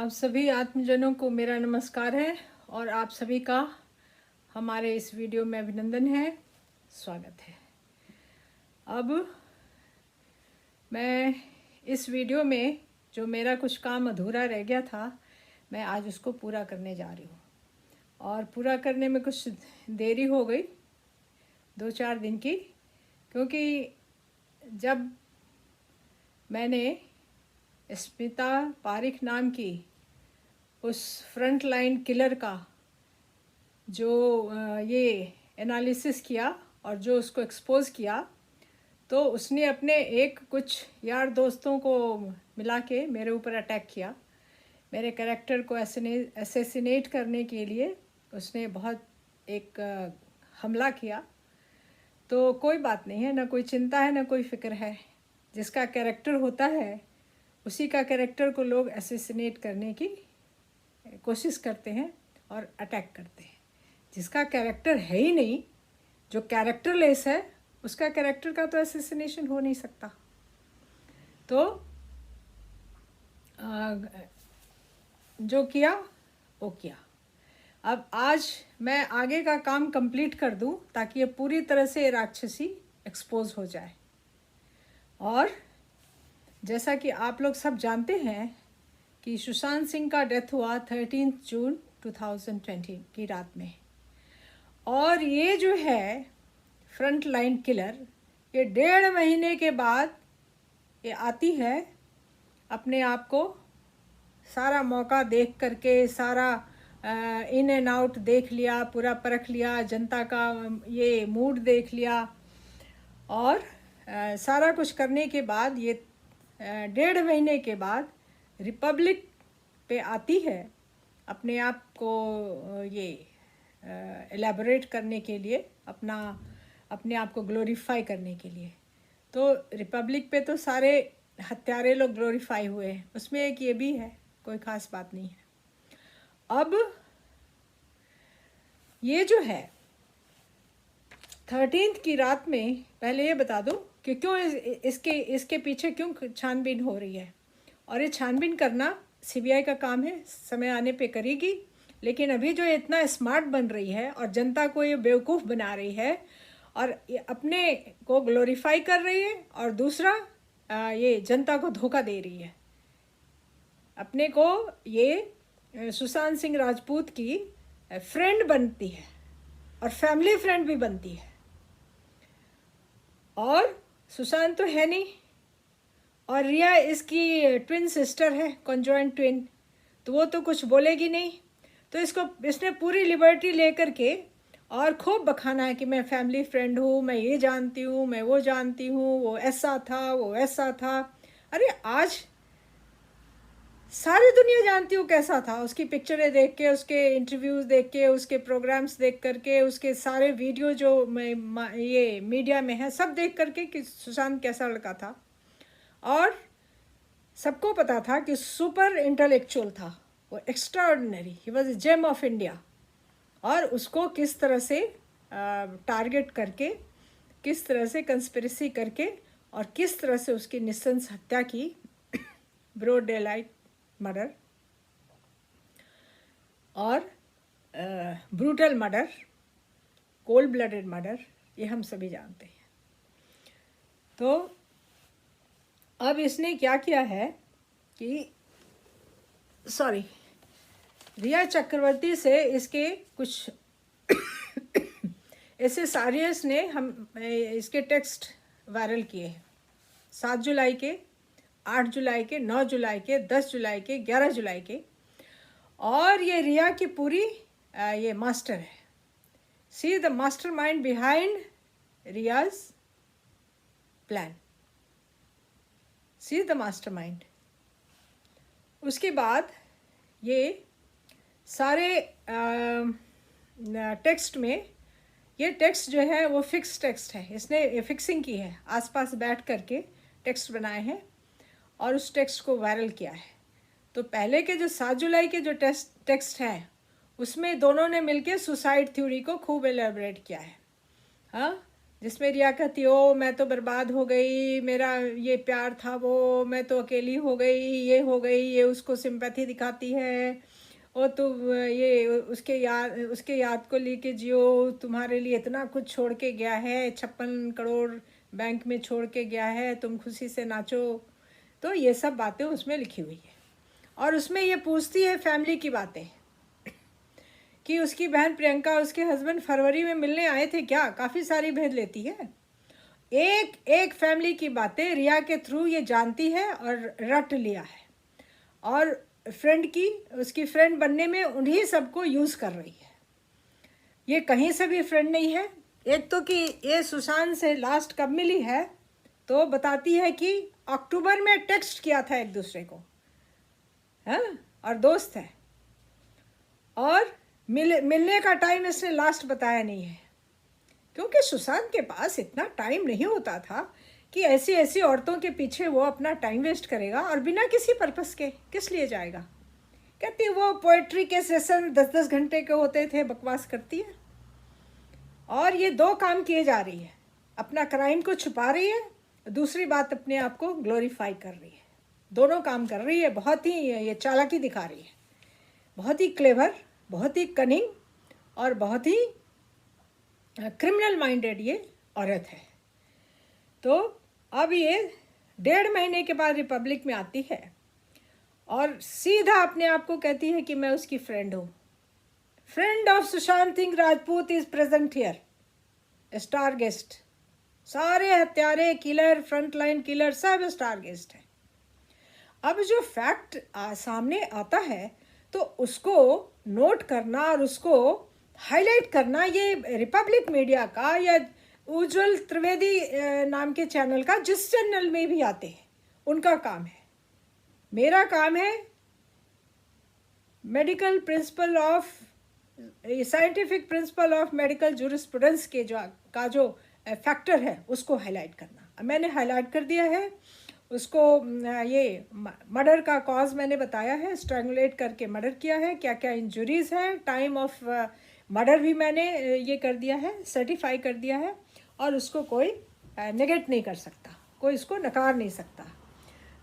आप सभी आत्मजनों को मेरा नमस्कार है और आप सभी का हमारे इस वीडियो में अभिनंदन है, स्वागत है। अब मैं इस वीडियो में जो मेरा कुछ काम अधूरा रह गया था, मैं आज उसको पूरा करने जा रही हूँ। और पूरा करने में कुछ देरी हो गई, 2-4 दिन की, क्योंकि जब मैंने स्मिता पारिक नाम की उस फ्रंट लाइन किलर का जो ये एनालिसिस किया और जो उसको एक्सपोज किया, तो उसने अपने एक कुछ यार दोस्तों को मिला के मेरे ऊपर अटैक किया। मेरे कैरेक्टर को असैसिनेट करने के लिए उसने बहुत एक हमला किया। तो कोई बात नहीं है, ना कोई चिंता है, ना कोई फिक्र है। जिसका कैरेक्टर होता है उसी का कैरेक्टर को लोग असैसिनेट करने की कोशिश करते हैं और अटैक करते हैं। जिसका कैरेक्टर है ही नहीं, जो कैरेक्टरलेस है, उसका कैरेक्टर का तो असैसिनेशन हो नहीं सकता। तो जो किया वो किया। अब आज मैं आगे का काम कंप्लीट कर दूं ताकि ये पूरी तरह से राक्षसी एक्सपोज हो जाए। और जैसा कि आप लोग सब जानते हैं कि सुशांत सिंह का डेथ हुआ 13 जून 2020 की रात में। और ये जो है फ्रंट लाइन किलर, ये 1.5 महीने के बाद ये आती है, अपने आप को सारा मौका देख करके, सारा इन एंड आउट देख लिया, पूरा परख लिया, जनता का ये मूड देख लिया, और सारा कुछ करने के बाद ये 1.5 महीने के बाद रिपब्लिक पे आती है, अपने आप को ये एलैबोरेट करने के लिए, अपने आप को ग्लोरीफाई करने के लिए। तो रिपब्लिक पे तो सारे हत्यारे लोग ग्लोरीफाई हुए हैं, उसमें एक ये भी है, कोई ख़ास बात नहीं है। अब ये जो है 13 की रात में, पहले ये बता दो कि क्यों इसके पीछे क्यों छानबीन हो रही है। और ये छानबीन करना सीबीआई का काम है, समय आने पे करेगी। लेकिन अभी जो इतना स्मार्ट बन रही है और जनता को ये बेवकूफ़ बना रही है और ये अपने को ग्लोरीफाई कर रही है, और दूसरा ये जनता को धोखा दे रही है। अपने को ये सुशांत सिंह राजपूत की फ्रेंड बनती है और फैमिली फ्रेंड भी बनती है। और सुशांत तो है नहीं, और रिया इसकी ट्विन सिस्टर है, कॉन्जॉइंट ट्विन, तो वो तो कुछ बोलेगी नहीं। तो इसने पूरी लिबर्टी लेकर के और खूब बखाना है कि मैं फैमिली फ्रेंड हूँ, मैं ये जानती हूँ, मैं वो जानती हूँ, वो ऐसा था, वो ऐसा था। अरे आज सारी दुनिया जानती हूँ कैसा था। उसकी पिक्चरें देख के, उसके इंटरव्यूज़ देख के, उसके प्रोग्राम्स देख करके, उसके सारे वीडियो जो ये मीडिया में है, सब देख करके कि सुशांत कैसा लड़का था। और सबको पता था कि सुपर इंटेलेक्चुअल था वो, extraordinary, he was a gem of India. और उसको किस तरह से टारगेट करके, किस तरह से कंस्पिरेसी करके, और किस तरह से उसकी निस्संस हत्या की, ब्रॉड डेलाइट मर्डर और brutal murder, cold blooded murder, ये हम सभी जानते हैं। तो अब इसने क्या किया है कि रिया चक्रवर्ती से इसके कुछ ऐसे सारियस ने इसके टेक्स्ट वायरल किए हैं। 7 जुलाई के, 8 जुलाई के, 9 जुलाई के, 10 जुलाई के, 11 जुलाई के। और ये रिया की पूरी ये मास्टर है। See the master mind behind Riyaz plan, see the master mind. उसके बाद ये सारे टेक्स्ट में, ये टेक्स्ट जो है वो फिक्स टेक्स्ट है, इसने फिक्सिंग की है, आसपास बैठ करके टेक्स्ट बनाए हैं और उस टेक्स्ट को वायरल किया है। तो पहले के जो 7 जुलाई के जो टेक्स्ट हैं, उसमें दोनों ने मिलके सुसाइड थ्योरी को खूब एलेबरेट किया है। हाँ, जिसमें रिया कहती ओ मैं तो बर्बाद हो गई, मेरा ये प्यार था वो, मैं तो अकेली हो गई, ये हो गई, ये उसको सिंपैथी दिखाती है। और तो ये उसके याद को लेके जियो, तुम्हारे लिए इतना कुछ छोड़ के गया है, 56 करोड़ बैंक में छोड़ के गया है, तुम खुशी से नाचो। तो ये सब बातें उसमें लिखी हुई है। और उसमें ये पूछती है फैमिली की बातें कि उसकी बहन प्रियंका उसके हस्बैंड फरवरी में मिलने आए थे क्या, काफ़ी सारी भेद लेती है। एक एक फैमिली की बातें रिया के थ्रू ये जानती है और रट लिया है, और फ्रेंड की उसकी फ्रेंड बनने में उन्हीं सबको यूज़ कर रही है। ये कहीं से भी फ्रेंड नहीं है। एक तो कि ये सुशांत से लास्ट कब मिली है, तो बताती है कि अक्टूबर में टेक्स्ट किया था एक दूसरे को, है, और दोस्त है। और मिलने का टाइम इसने लास्ट बताया नहीं है, क्योंकि सुशांत के पास इतना टाइम नहीं होता था कि ऐसी ऐसी औरतों के पीछे वो अपना टाइम वेस्ट करेगा और बिना किसी पर्पस के किस लिए जाएगा। कहती वो पोएट्री के सेशन 10-10 घंटे के होते थे, बकवास करती है। और ये दो काम किए जा रही है, अपना क्राइम को छुपा रही है, दूसरी बात अपने आप को ग्लोरीफाई कर रही है। दोनों काम कर रही है, बहुत ही ये चालाकी दिखा रही है, बहुत ही क्लेवर, बहुत ही कनिंग और बहुत ही क्रिमिनल माइंडेड ये औरत है। तो अब ये 1.5 महीने के बाद रिपब्लिक में आती है और सीधा अपने आप को कहती है कि मैं उसकी फ्रेंड हूँ। Friend of Sushant Singh Rajput is present here, star guest. सारे हत्यारे, किलर, फ्रंटलाइन किलर सब स्टार गेस्ट है। अब जो फैक्ट सामने आता है तो उसको नोट करना और उसको हाईलाइट करना, ये रिपब्लिक मीडिया का या उज्जवल त्रिवेदी नाम के चैनल का, जिस चैनल में भी आते हैं, उनका काम है। मेरा काम है medical principle of scientific principle of medical jurisprudence के जो फैक्टर है उसको हाईलाइट करना। मैंने हाईलाइट कर दिया है उसको। ये मर्डर का कॉज मैंने बताया है, स्ट्रैंगुलेट करके मर्डर किया है, क्या क्या इंजुरीज है, टाइम ऑफ मर्डर भी मैंने ये कर दिया है, सर्टिफाई कर दिया है, और उसको कोई नेगेट नहीं कर सकता, कोई इसको नकार नहीं सकता।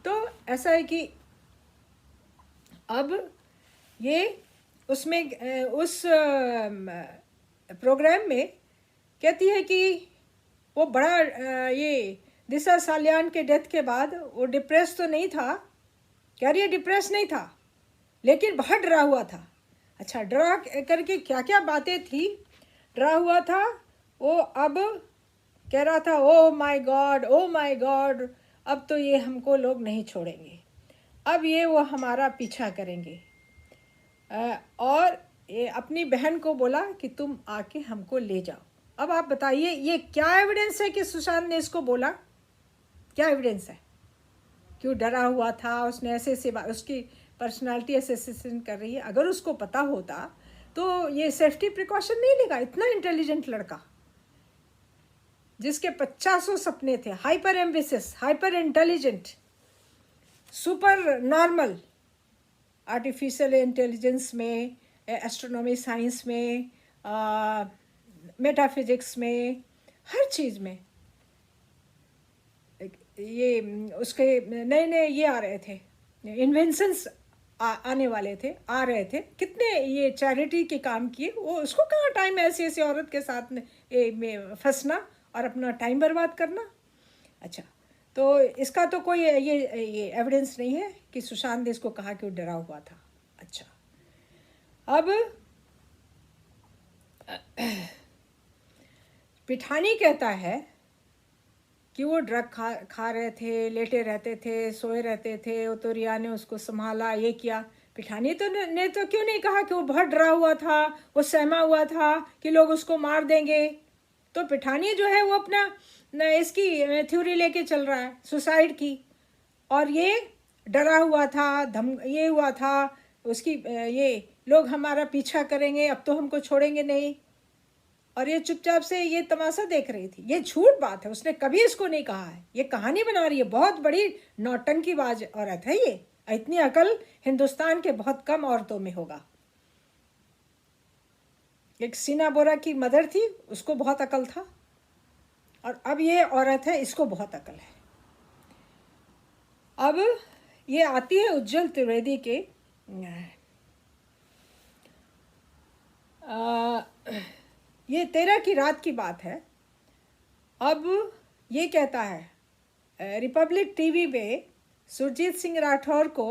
तो ऐसा है कि अब ये उसमें उस प्रोग्राम में कहती है कि वो बड़ा ये दिशा सालियान के डेथ के बाद वो डिप्रेस तो नहीं था, कह रही है डिप्रेस नहीं था, लेकिन बहुत डरा हुआ था। अच्छा, डरा करके क्या क्या बातें थी, डरा हुआ था वो। अब कह रहा था oh my God, oh my God, अब तो ये हमको लोग नहीं छोड़ेंगे, अब ये वो हमारा पीछा करेंगे। और ये अपनी बहन को बोला कि तुम आके हमको ले जाओ। अब आप बताइए ये क्या एविडेंस है कि सुशांत ने इसको बोला, क्या एविडेंस है? क्यों डरा हुआ था, उसने ऐसे ऐसे उसकी पर्सनालिटी असेसिएशन कर रही है। अगर उसको पता होता तो ये सेफ्टी प्रिकॉशन नहीं लेगा। इतना इंटेलिजेंट लड़का जिसके 50 सपने थे, hyper ambitious, hyper intelligent, super normal, artificial intelligence में, एस्ट्रोनॉमी साइंस में, मेटाफिजिक्स में, हर चीज़ में ये उसके नए नए ये आ रहे थे, इन्वेंशंस आने वाले थे, आ रहे थे। कितने ये चैरिटी के काम किए, वो उसको कहाँ टाइम है ऐसी ऐसी औरत के साथ में फंसना और अपना टाइम बर्बाद करना। अच्छा, तो इसका तो कोई ये एविडेंस नहीं है कि सुशांत ने इसको कहा कि वो डरा हुआ था। अच्छा, अब पिठानी कहता है कि वो ड्रग खा रहे थे, लेटे रहते थे, सोए रहते थे, वो तो रिया ने उसको संभाला, ये किया। पिठानी तो ने तो क्यों नहीं कहा कि वो बहुत डरा हुआ था, वो सहमा हुआ था कि लोग उसको मार देंगे। तो पिठानी जो है वो अपना इसकी थ्योरी लेके चल रहा है सुसाइड की, और ये डरा हुआ था, ये हुआ था उसकी, ये लोग हमारा पीछा करेंगे, अब तो हमको छोड़ेंगे नहीं, और ये चुपचाप से ये तमाशा देख रही थी। ये झूठ बात है, उसने कभी इसको नहीं कहा है, ये कहानी बना रही है। बहुत बड़ी नौटंकीबाज औरत है ये। इतनी अकल हिंदुस्तान के बहुत कम औरतों में होगा। एक सीना बोरा की मदर थी, उसको बहुत अकल था, और अब ये औरत है, इसको बहुत अकल है। अब ये आती है उज्जवल त्रिवेदी के ये 13 की रात की बात है। अब ये कहता है रिपब्लिक टीवी पे सुरजीत सिंह राठौर को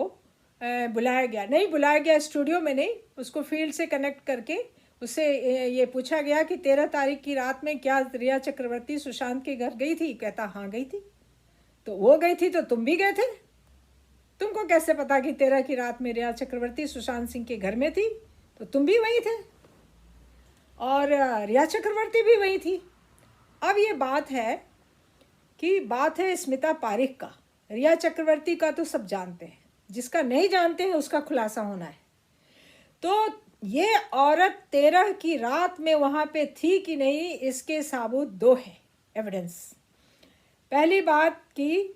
बुलाया गया, नहीं बुलाया गया स्टूडियो में नहीं, उसको फील्ड से कनेक्ट करके उससे ये पूछा गया कि 13 तारीख की रात में क्या रिया चक्रवर्ती सुशांत के घर गई थी? कहता हाँ गई थी। तो वो गई थी तो तुम भी गए थे, तुमको कैसे पता कि 13 की रात में रिया चक्रवर्ती सुशांत सिंह के घर में थी? तो तुम भी वहीं थे और रिया चक्रवर्ती भी वहीं थी। अब ये बात है स्मिता पारिक का। रिया चक्रवर्ती का तो सब जानते हैं, जिसका नहीं जानते हैं उसका खुलासा होना है। तो ये औरत 13 की रात में वहाँ पे थी कि नहीं, इसके साबूत दो हैं एविडेंस। पहली बात कि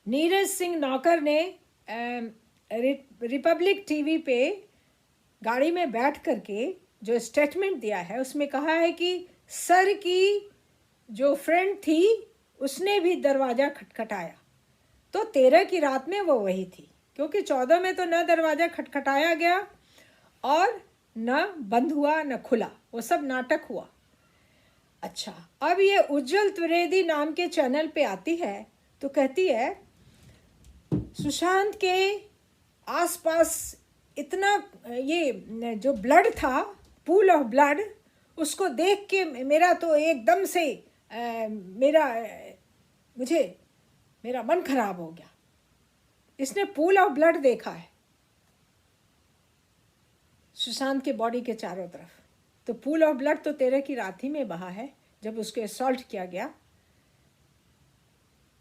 नीरज सिंह नौकर ने रिपब्लिक टीवी पे गाड़ी में बैठ करके जो स्टेटमेंट दिया है उसमें कहा है कि सर की जो फ्रेंड थी उसने भी दरवाज़ा खटखटाया। तो 13 की रात में वो वही थी, क्योंकि 14 में तो न दरवाज़ा खटखटाया गया और न बंद हुआ न खुला, वो सब नाटक हुआ। अच्छा, अब ये उज्जवल त्रिवेदी नाम के चैनल पे आती है तो कहती है सुशांत के आसपास इतना ये जो ब्लड था, पूल ऑफ ब्लड, उसको देख के मेरा तो एकदम से मेरा मन खराब हो गया। इसने पूल ऑफ ब्लड देखा है सुशांत के बॉडी के चारों तरफ। तो पूल ऑफ ब्लड तो 13 की रात ही में बहा है जब उसको असॉल्ट किया गया।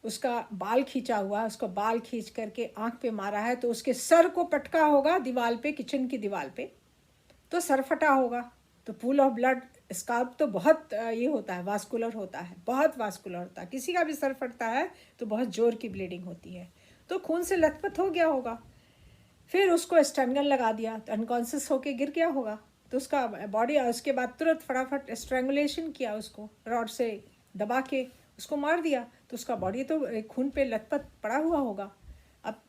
उसका बाल खींचा हुआ, उसको बाल खींच करके आंख पे मारा है तो उसके सर को पटका होगा दीवार पे, किचन की दीवार पे, तो सर फटा होगा। तो पूल ऑफ ब्लड स्कार्प तो बहुत ये होता है, वास्कुलर होता है, बहुत वास्कुलर होता है। किसी का भी सर फटता है तो बहुत जोर की ब्लीडिंग होती है, तो खून से लथपथ हो गया होगा। फिर उसको स्ट्रैंगल लगा दिया तो अनकॉन्शियस होके गिर गया होगा। तो उसका बॉडी, उसके बाद तुरंत फटाफट स्ट्रैंगुलेशन किया, उसको रॉड से दबा के उसको मार दिया। तो उसका बॉडी तो खून पे लथपथ पड़ा हुआ होगा। अब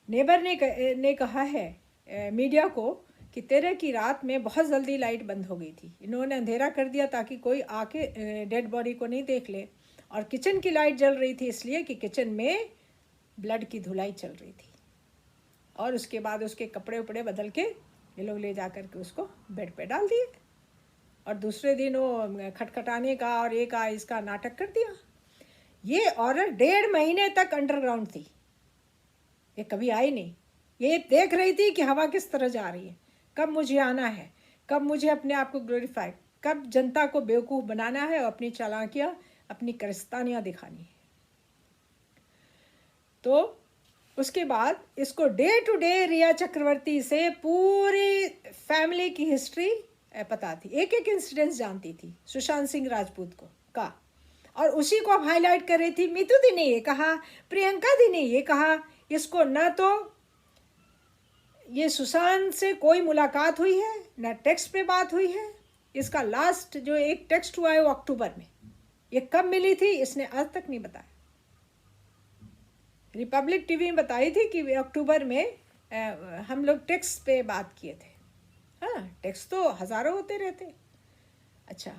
नेबर ने कहा है मीडिया को कि 13 की रात में बहुत जल्दी लाइट बंद हो गई थी, इन्होंने अंधेरा कर दिया ताकि कोई आके डेड बॉडी को नहीं देख ले, और किचन की लाइट जल रही थी इसलिए कि किचन में ब्लड की धुलाई चल रही थी। और उसके बाद उसके कपड़े उपड़े बदल के ये लोग ले जा कर के उसको बेड पे डाल दिए, और दूसरे दिन वो खटखटाने का और एक इसका नाटक कर दिया। ये औरत 1.5 महीने तक अंडरग्राउंड थी, ये कभी आई नहीं। ये देख रही थी कि हवा किस तरह जा रही है, कब मुझे आना है, कब मुझे अपने आप को ग्लोरीफाई, कब जनता को बेवकूफ़ बनाना है और अपनी चालाकियाँ, अपनी कारस्तानियाँ दिखानी है। तो उसके बाद इसको डे टू डे रिया चक्रवर्ती से पूरी फैमिली की हिस्ट्री पता थी, एक एक इंसिडेंस जानती थी सुशांत सिंह राजपूत का, और उसी को अब हाईलाइट कर रही थी। मीतू दी ने ये कहा, प्रियंका दी ने ये कहा, इसको ना तो ये सुशांत से कोई मुलाकात हुई है, ना टेक्स्ट पे बात हुई है। इसका लास्ट जो एक टेक्स्ट हुआ है वो अक्टूबर में, ये कब मिली थी इसने आज तक नहीं बताया। रिपब्लिक टीवी में बताई थी कि अक्टूबर में हम लोग टेक्स्ट पे बात किए थे। हाँ, टेक्स्ट तो हज़ारों होते रहते। अच्छा,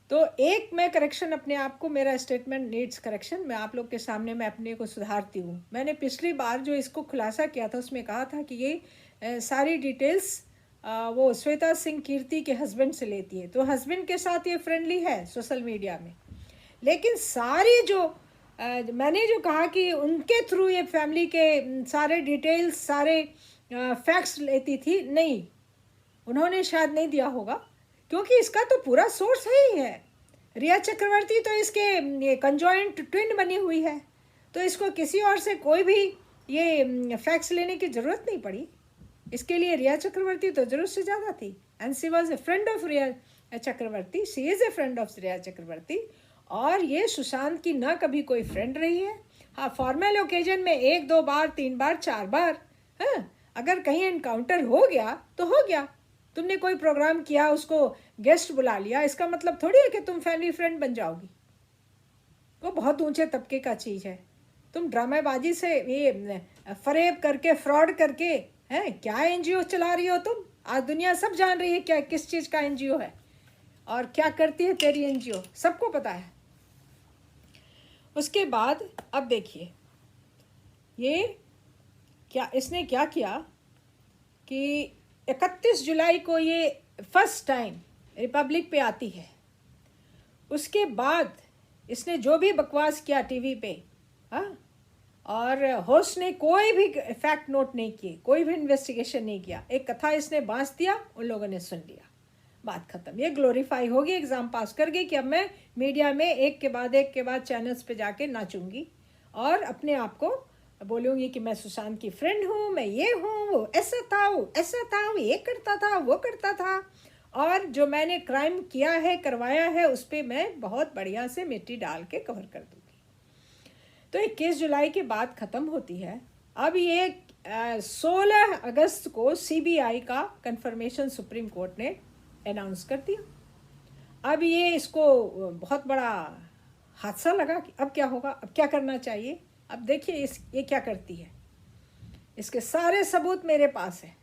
तो एक मैं करेक्शन अपने आप को, मेरा स्टेटमेंट नीड्स करेक्शन, मैं आप लोग के सामने मैं अपने को सुधारती हूँ। मैंने पिछली बार जो इसको खुलासा किया था उसमें कहा था कि ये सारी डिटेल्स वो श्वेता सिंह कीर्ति के हस्बैंड से लेती है, तो हस्बैंड के साथ ये फ्रेंडली है सोशल मीडिया में, लेकिन सारी जो मैंने जो कहा कि उनके थ्रू ये फैमिली के सारे डिटेल्स, सारे फैक्ट्स लेती थी, नहीं, उन्होंने शायद नहीं दिया होगा, क्योंकि इसका तो पूरा सोर्स है ही है। रिया चक्रवर्ती तो इसके ये कंजॉइंट ट्विन बनी हुई है, तो इसको किसी और से कोई भी ये फैक्ट्स लेने की ज़रूरत नहीं पड़ी। इसके लिए रिया चक्रवर्ती तो ज़रूरत से ज़्यादा थी, and she was a friend of Rhea Chakraborty, she is a friend of Rhea Chakraborty. और ये सुशांत की ना कभी कोई फ्रेंड रही है। हाँ, फॉर्मल ओकेजन में 1 2 बार 3 बार 4 बार, हाँ, अगर कहीं एनकाउंटर हो गया तो हो गया, तुमने कोई प्रोग्राम किया, उसको गेस्ट बुला लिया, इसका मतलब थोड़ी है कि तुम फैमिली फ्रेंड बन जाओगी। वो बहुत ऊंचे तबके का चीज़ है। तुम ड्रामेबाजी से ये फरेब करके, फ्रॉड करके, हैं क्या एनजीओ चला रही हो तुम? आज दुनिया सब जान रही है क्या किस चीज़ का एनजीओ है और क्या करती है तेरी एनजीओ, सबको पता है। उसके बाद अब देखिए ये क्या इसने क्या किया कि 31 जुलाई को ये फर्स्ट टाइम रिपब्लिक पे आती है। उसके बाद इसने जो भी बकवास किया टीवी पे, हाँ, और होस्ट ने कोई भी फैक्ट नोट नहीं किए, कोई भी इन्वेस्टिगेशन नहीं किया, एक कथा इसने बांस दिया, उन लोगों ने सुन लिया, बात खत्म। ये ग्लोरीफाई होगी, एग्ज़ाम पास कर गई कि अब मैं मीडिया में एक के बाद चैनल्स पे जाके नाचूंगी और अपने आप को बोलूँगी कि मैं सुशांत की फ्रेंड हूँ, मैं ये हूँ, वो ऐसा था, वो ऐसा था, वो ये करता था, वो करता था, और जो मैंने क्राइम किया है, करवाया है, उस पर मैं बहुत बढ़िया से मिट्टी डाल के कवर कर दूँगी। तो 21 जुलाई के बाद ख़त्म होती है। अब ये 16 अगस्त को सीबीआई का कंफर्मेशन सुप्रीम कोर्ट ने अनाउंस कर दिया। अब ये इसको बहुत बड़ा हादसा लगा कि अब क्या होगा, अब क्या करना चाहिए। अब देखिए ये क्या करती है, इसके सारे सबूत मेरे पास है।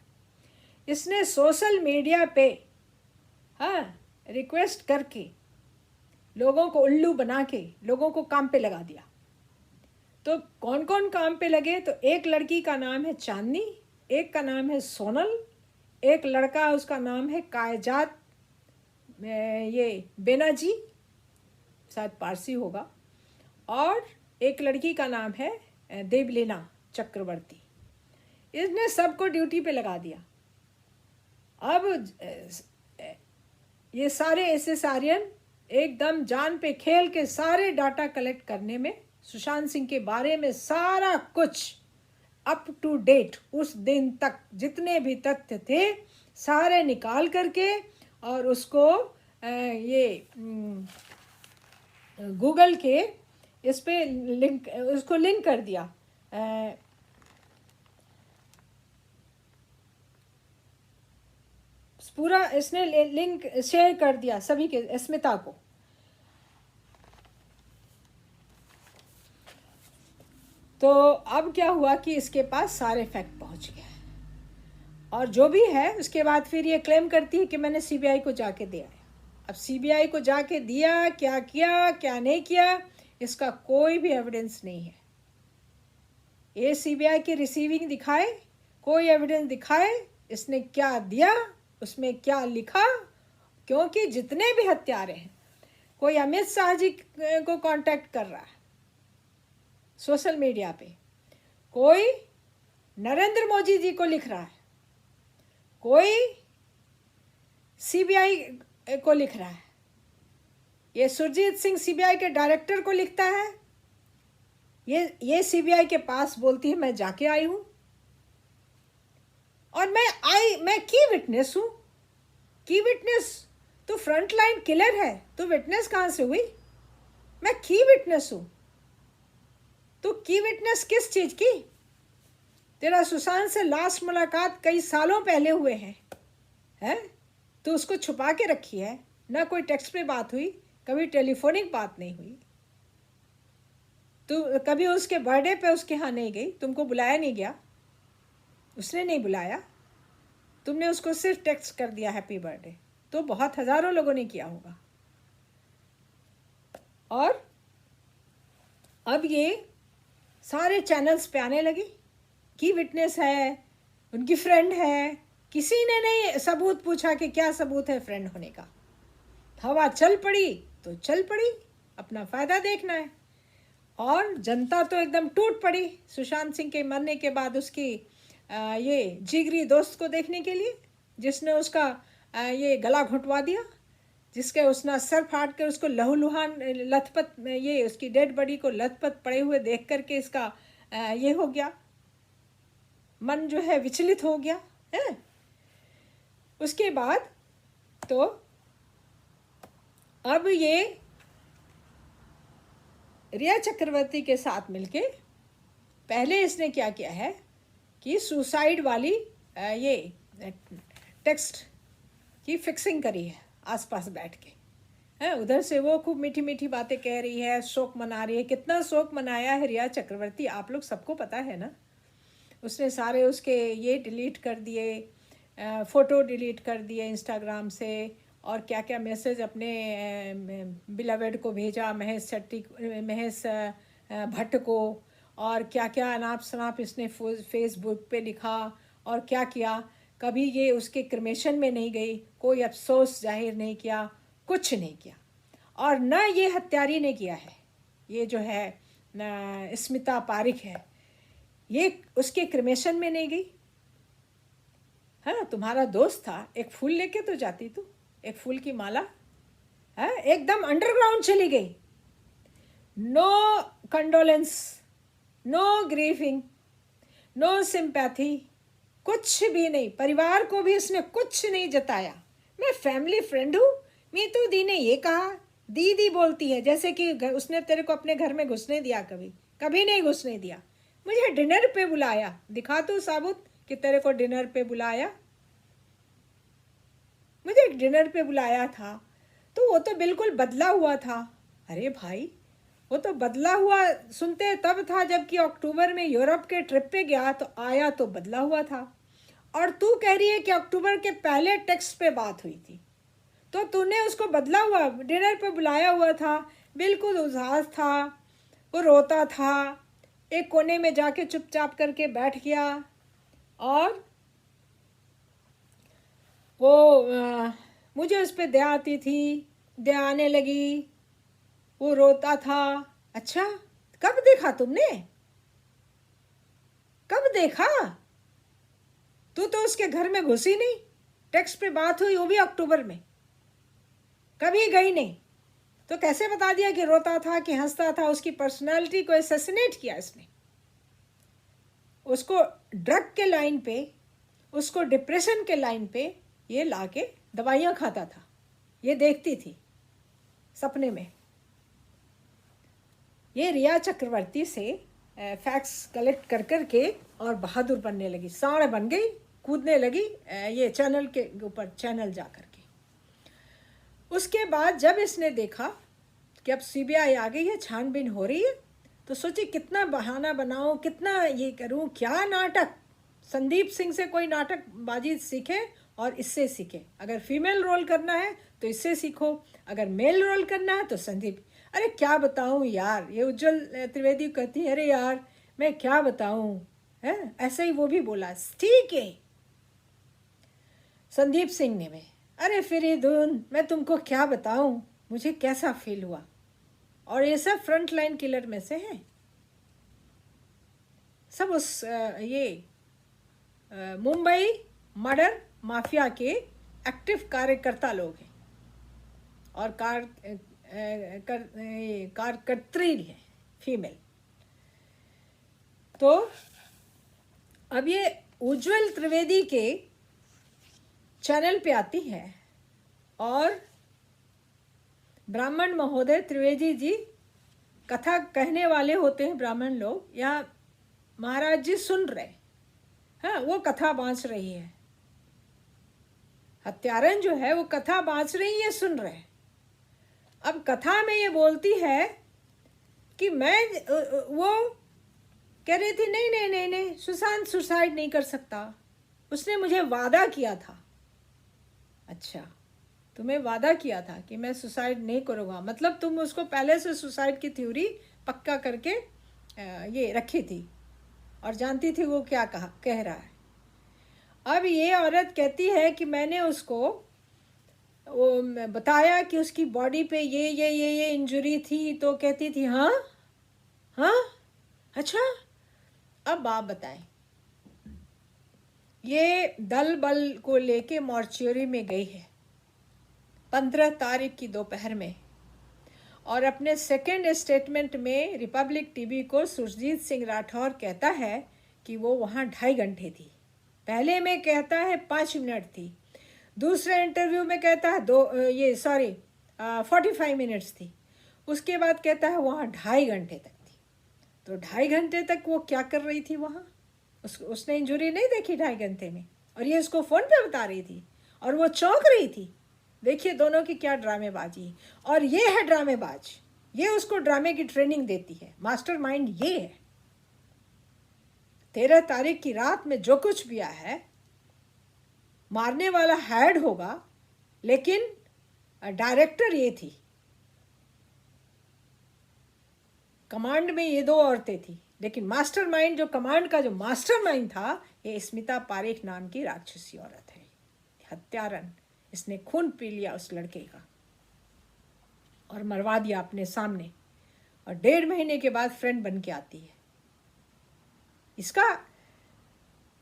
इसने सोशल मीडिया पे, हाँ, रिक्वेस्ट करके लोगों को उल्लू बना के लोगों को काम पे लगा दिया। तो कौन कौन काम पे लगे? तो एक लड़की का नाम है चांदनी, एक का नाम है सोनल, एक लड़का उसका नाम है कायजात, ये बेनाजी, शायद पारसी होगा, और एक लड़की का नाम है देवलीना चक्रवर्ती। इसने सबको ड्यूटी पे लगा दिया। अब ये सारे एसएसआरियन एकदम जान पे खेल के सारे डाटा कलेक्ट करने में, सुशांत सिंह के बारे में सारा कुछ अप टू डेट उस दिन तक जितने भी तथ्य थे सारे निकाल करके, और उसको ये गूगल के इस पे लिंक, उसको लिंक कर दिया, पूरा इसने लिंक शेयर कर दिया सभी के, स्मिता को। तो अब क्या हुआ कि इसके पास सारे फैक्ट पहुंच गए, और जो भी है उसके बाद फिर ये क्लेम करती है कि मैंने सीबीआई को जाके दिया है। अब सीबीआई को जाके दिया, क्या किया क्या नहीं किया, इसका कोई भी एविडेंस नहीं है। ये सीबीआई की रिसीविंग दिखाए, कोई एविडेंस दिखाए इसने क्या दिया, उसमें क्या लिखा, क्योंकि जितने भी हत्यारे हैं, कोई अमित शाह जी को कांटेक्ट कर रहा है सोशल मीडिया पे, कोई नरेंद्र मोदी जी को लिख रहा है, कोई सीबीआई को लिख रहा है, ये सुरजीत सिंह सीबीआई के डायरेक्टर को लिखता है, ये सीबीआई के पास बोलती है मैं जाके आई हूं, और मैं की विटनेस हूं। की विटनेस तो फ्रंट लाइन किलर है, तो विटनेस कहां से हुई? मैं की विटनेस हूं। तो की विटनेस किस चीज की? तेरा सुशांत से लास्ट मुलाकात कई सालों पहले हुए हैं, तो उसको छुपा के रखी है, ना कोई टेक्स्ट पे बात हुई, कभी टेलीफोनिक बात नहीं हुई, तो कभी उसके बर्थडे पे उसके यहाँ नहीं गई, तुमको बुलाया नहीं गया, उसने नहीं बुलाया, तुमने उसको सिर्फ टेक्स्ट कर दिया हैप्पी बर्थडे, तो बहुत हजारों लोगों ने किया होगा। और अब ये सारे चैनल्स पे आने लगी कि विटनेस है, उनकी फ्रेंड है, किसी ने नहीं सबूत पूछा कि क्या सबूत है फ्रेंड होने का। हवा चल पड़ी तो चल पड़ी, अपना फायदा देखना है। और जनता तो एकदम टूट पड़ी सुशांत सिंह के मरने के बाद उसकी ये जिगरी दोस्त को देखने के लिए, जिसने उसका ये गला घुटवा दिया, जिसके उसने सर फाड़ कर उसको लहूलुहान लथपथ, ये उसकी डेड बॉडी को लथपथ पड़े हुए देख करके इसका ये हो गया, मन जो है विचलित हो गया है। उसके बाद तो अब ये रिया चक्रवर्ती के साथ मिलके पहले इसने क्या किया है कि सुसाइड वाली ये टेक्स्ट की फिक्सिंग करी है आसपास बैठ के, है। उधर से वो खूब मीठी मीठी बातें कह रही है, शोक मना रही है। कितना शोक मनाया है रिया चक्रवर्ती, आप लोग सबको पता है ना। उसने सारे उसके ये डिलीट कर दिए, फ़ोटो डिलीट कर दिए इंस्टाग्राम से, और क्या क्या मैसेज अपने बिलवेड को भेजा, महेश भट्ट को, और क्या क्या अनाप शनाप इसने फेसबुक पे लिखा, और क्या किया। कभी ये उसके क्रिमेशन में नहीं गई, कोई अफसोस जाहिर नहीं किया, कुछ नहीं किया। और न ये हत्यारी ने किया है, ये जो है स्मिता पारिक है, ये उसके क्रिमेशन में नहीं गई। हाँ, तुम्हारा दोस्त था, एक फूल लेके तो जाती तू, एक फूल की माला। है, एकदम अंडरग्राउंड चली गई। No condolence, no grieving, no sympathy, कुछ भी नहीं। परिवार को भी उसने कुछ नहीं जताया। मैं फैमिली फ्रेंड हूँ, मीतू दी ने ये कहा, दीदी बोलती है, जैसे कि उसने तेरे को अपने घर में घुसने दिया? कभी कभी नहीं घुसने दिया। मुझे डिनर पे बुलाया, दिखा तू साबुत कि तेरे को डिनर पे बुलाया। मुझे डिनर पे बुलाया था तो वो तो बिल्कुल बदला हुआ था। अरे भाई, वो तो बदला हुआ सुनते तब था जबकि अक्टूबर में यूरोप के ट्रिप पे गया, तो आया तो बदला हुआ था। और तू कह रही है कि अक्टूबर के पहले टेक्स्ट पे बात हुई थी, तो तूने उसको बदला हुआ डिनर पे बुलाया हुआ था। बिल्कुल उदास था, वो रोता था, एक कोने में जाके चुपचाप करके बैठ गया। और वो मुझे उस पर दया आती थी, दया आने लगी, वो रोता था। अच्छा, कब देखा तुमने, कब देखा? तू तो उसके घर में घुसी नहीं, टेक्स्ट पे बात हुई वो भी अक्टूबर में, कभी गई नहीं, तो कैसे बता दिया कि रोता था कि हंसता था? उसकी पर्सनालिटी को असैसिनेट किया इसने, उसको ड्रग के लाइन पे, उसको डिप्रेशन के लाइन पे ये लाके दवाइयाँ खाता था। ये देखती थी सपने में। ये रिया चक्रवर्ती से फैक्ट्स कलेक्ट कर कर के और बहादुर बनने लगी, सांड बन गई, कूदने लगी ये चैनल के ऊपर चैनल जा कर के। उसके बाद जब इसने देखा कि अब सीबीआई आ गई है, छानबीन हो रही है, तो सोची कितना बहाना बनाऊं, कितना ये करूं, क्या नाटक। संदीप सिंह से कोई नाटक बाजी सीखे और इससे सीखे। अगर फीमेल रोल करना है तो इससे सीखो, अगर मेल रोल करना है तो संदीप। अरे क्या बताऊं यार, ये उज्जवल त्रिवेदी कहती है, अरे यार मैं क्या बताऊं, है ऐसे ही वो भी बोला, ठीक है संदीप सिंह ने। मैं अरे फरीदून, मैं तुमको क्या बताऊं मुझे कैसा फील हुआ। और ये सब फ्रंट लाइन किलर में से हैं, सब उस ये मुंबई मर्डर माफिया के एक्टिव कार्यकर्ता लोग हैं और कार्यकर्त्री है फीमेल। तो अब ये उज्जवल त्रिवेदी के चैनल पे आती है और ब्राह्मण महोदय त्रिवेदी जी कथा कहने वाले होते हैं, ब्राह्मण लोग, या महाराज जी सुन रहे, हाँ वो कथा बाँच रही है, हत्यारन जो है वो कथा बाँच रही है, सुन रहे। अब कथा में ये बोलती है कि मैं, वो कह रही थी नहीं नहीं नहीं नहीं, सुशांत सुसाइड नहीं कर सकता, उसने मुझे वादा किया था। अच्छा, तुम्हें वादा किया था कि मैं सुसाइड नहीं करूँगा, मतलब तुम उसको पहले से सुसाइड की थ्योरी पक्का करके ये रखी थी और जानती थी वो क्या कह रहा है। अब ये औरत कहती है कि मैंने उसको वो बताया कि उसकी बॉडी पे ये इंजरी थी, तो कहती थी हाँ हाँ अच्छा। अब आप बताएं, ये दल बल को लेके मॉर्चुरी में गई है 15 तारीख की दोपहर में, और अपने सेकेंड स्टेटमेंट में रिपब्लिक टीवी को सुरजीत सिंह राठौर कहता है कि वो वहाँ 2.5 घंटे थी। पहले में कहता है 5 मिनट थी, दूसरे इंटरव्यू में कहता है 45 मिनट्स थी, उसके बाद कहता है वहाँ 2.5 घंटे तक थी। तो 2.5 घंटे तक वो क्या कर रही थी वहाँ? उसने इंजरी नहीं देखी 2.5 घंटे में, और ये उसको फ़ोन पे बता रही थी। और वो चौंक रही थी। देखिए दोनों की क्या ड्रामेबाजी। और ये है ड्रामेबाज, ये उसको ड्रामे की ट्रेनिंग देती है। मास्टरमाइंड ये है। 13 तारीख की रात में जो कुछ भी आया है, मारने वाला हेड होगा, लेकिन डायरेक्टर ये थी। कमांड में ये 2 औरतें थी, लेकिन मास्टरमाइंड, जो कमांड का जो मास्टरमाइंड था, ये स्मिता पारेख नाम की राक्षसी औरत है, हत्यारन। इसने खून पी लिया उस लड़के का और मरवा दिया अपने सामने, और 1.5 महीने के बाद फ्रेंड बन के आती है। इसका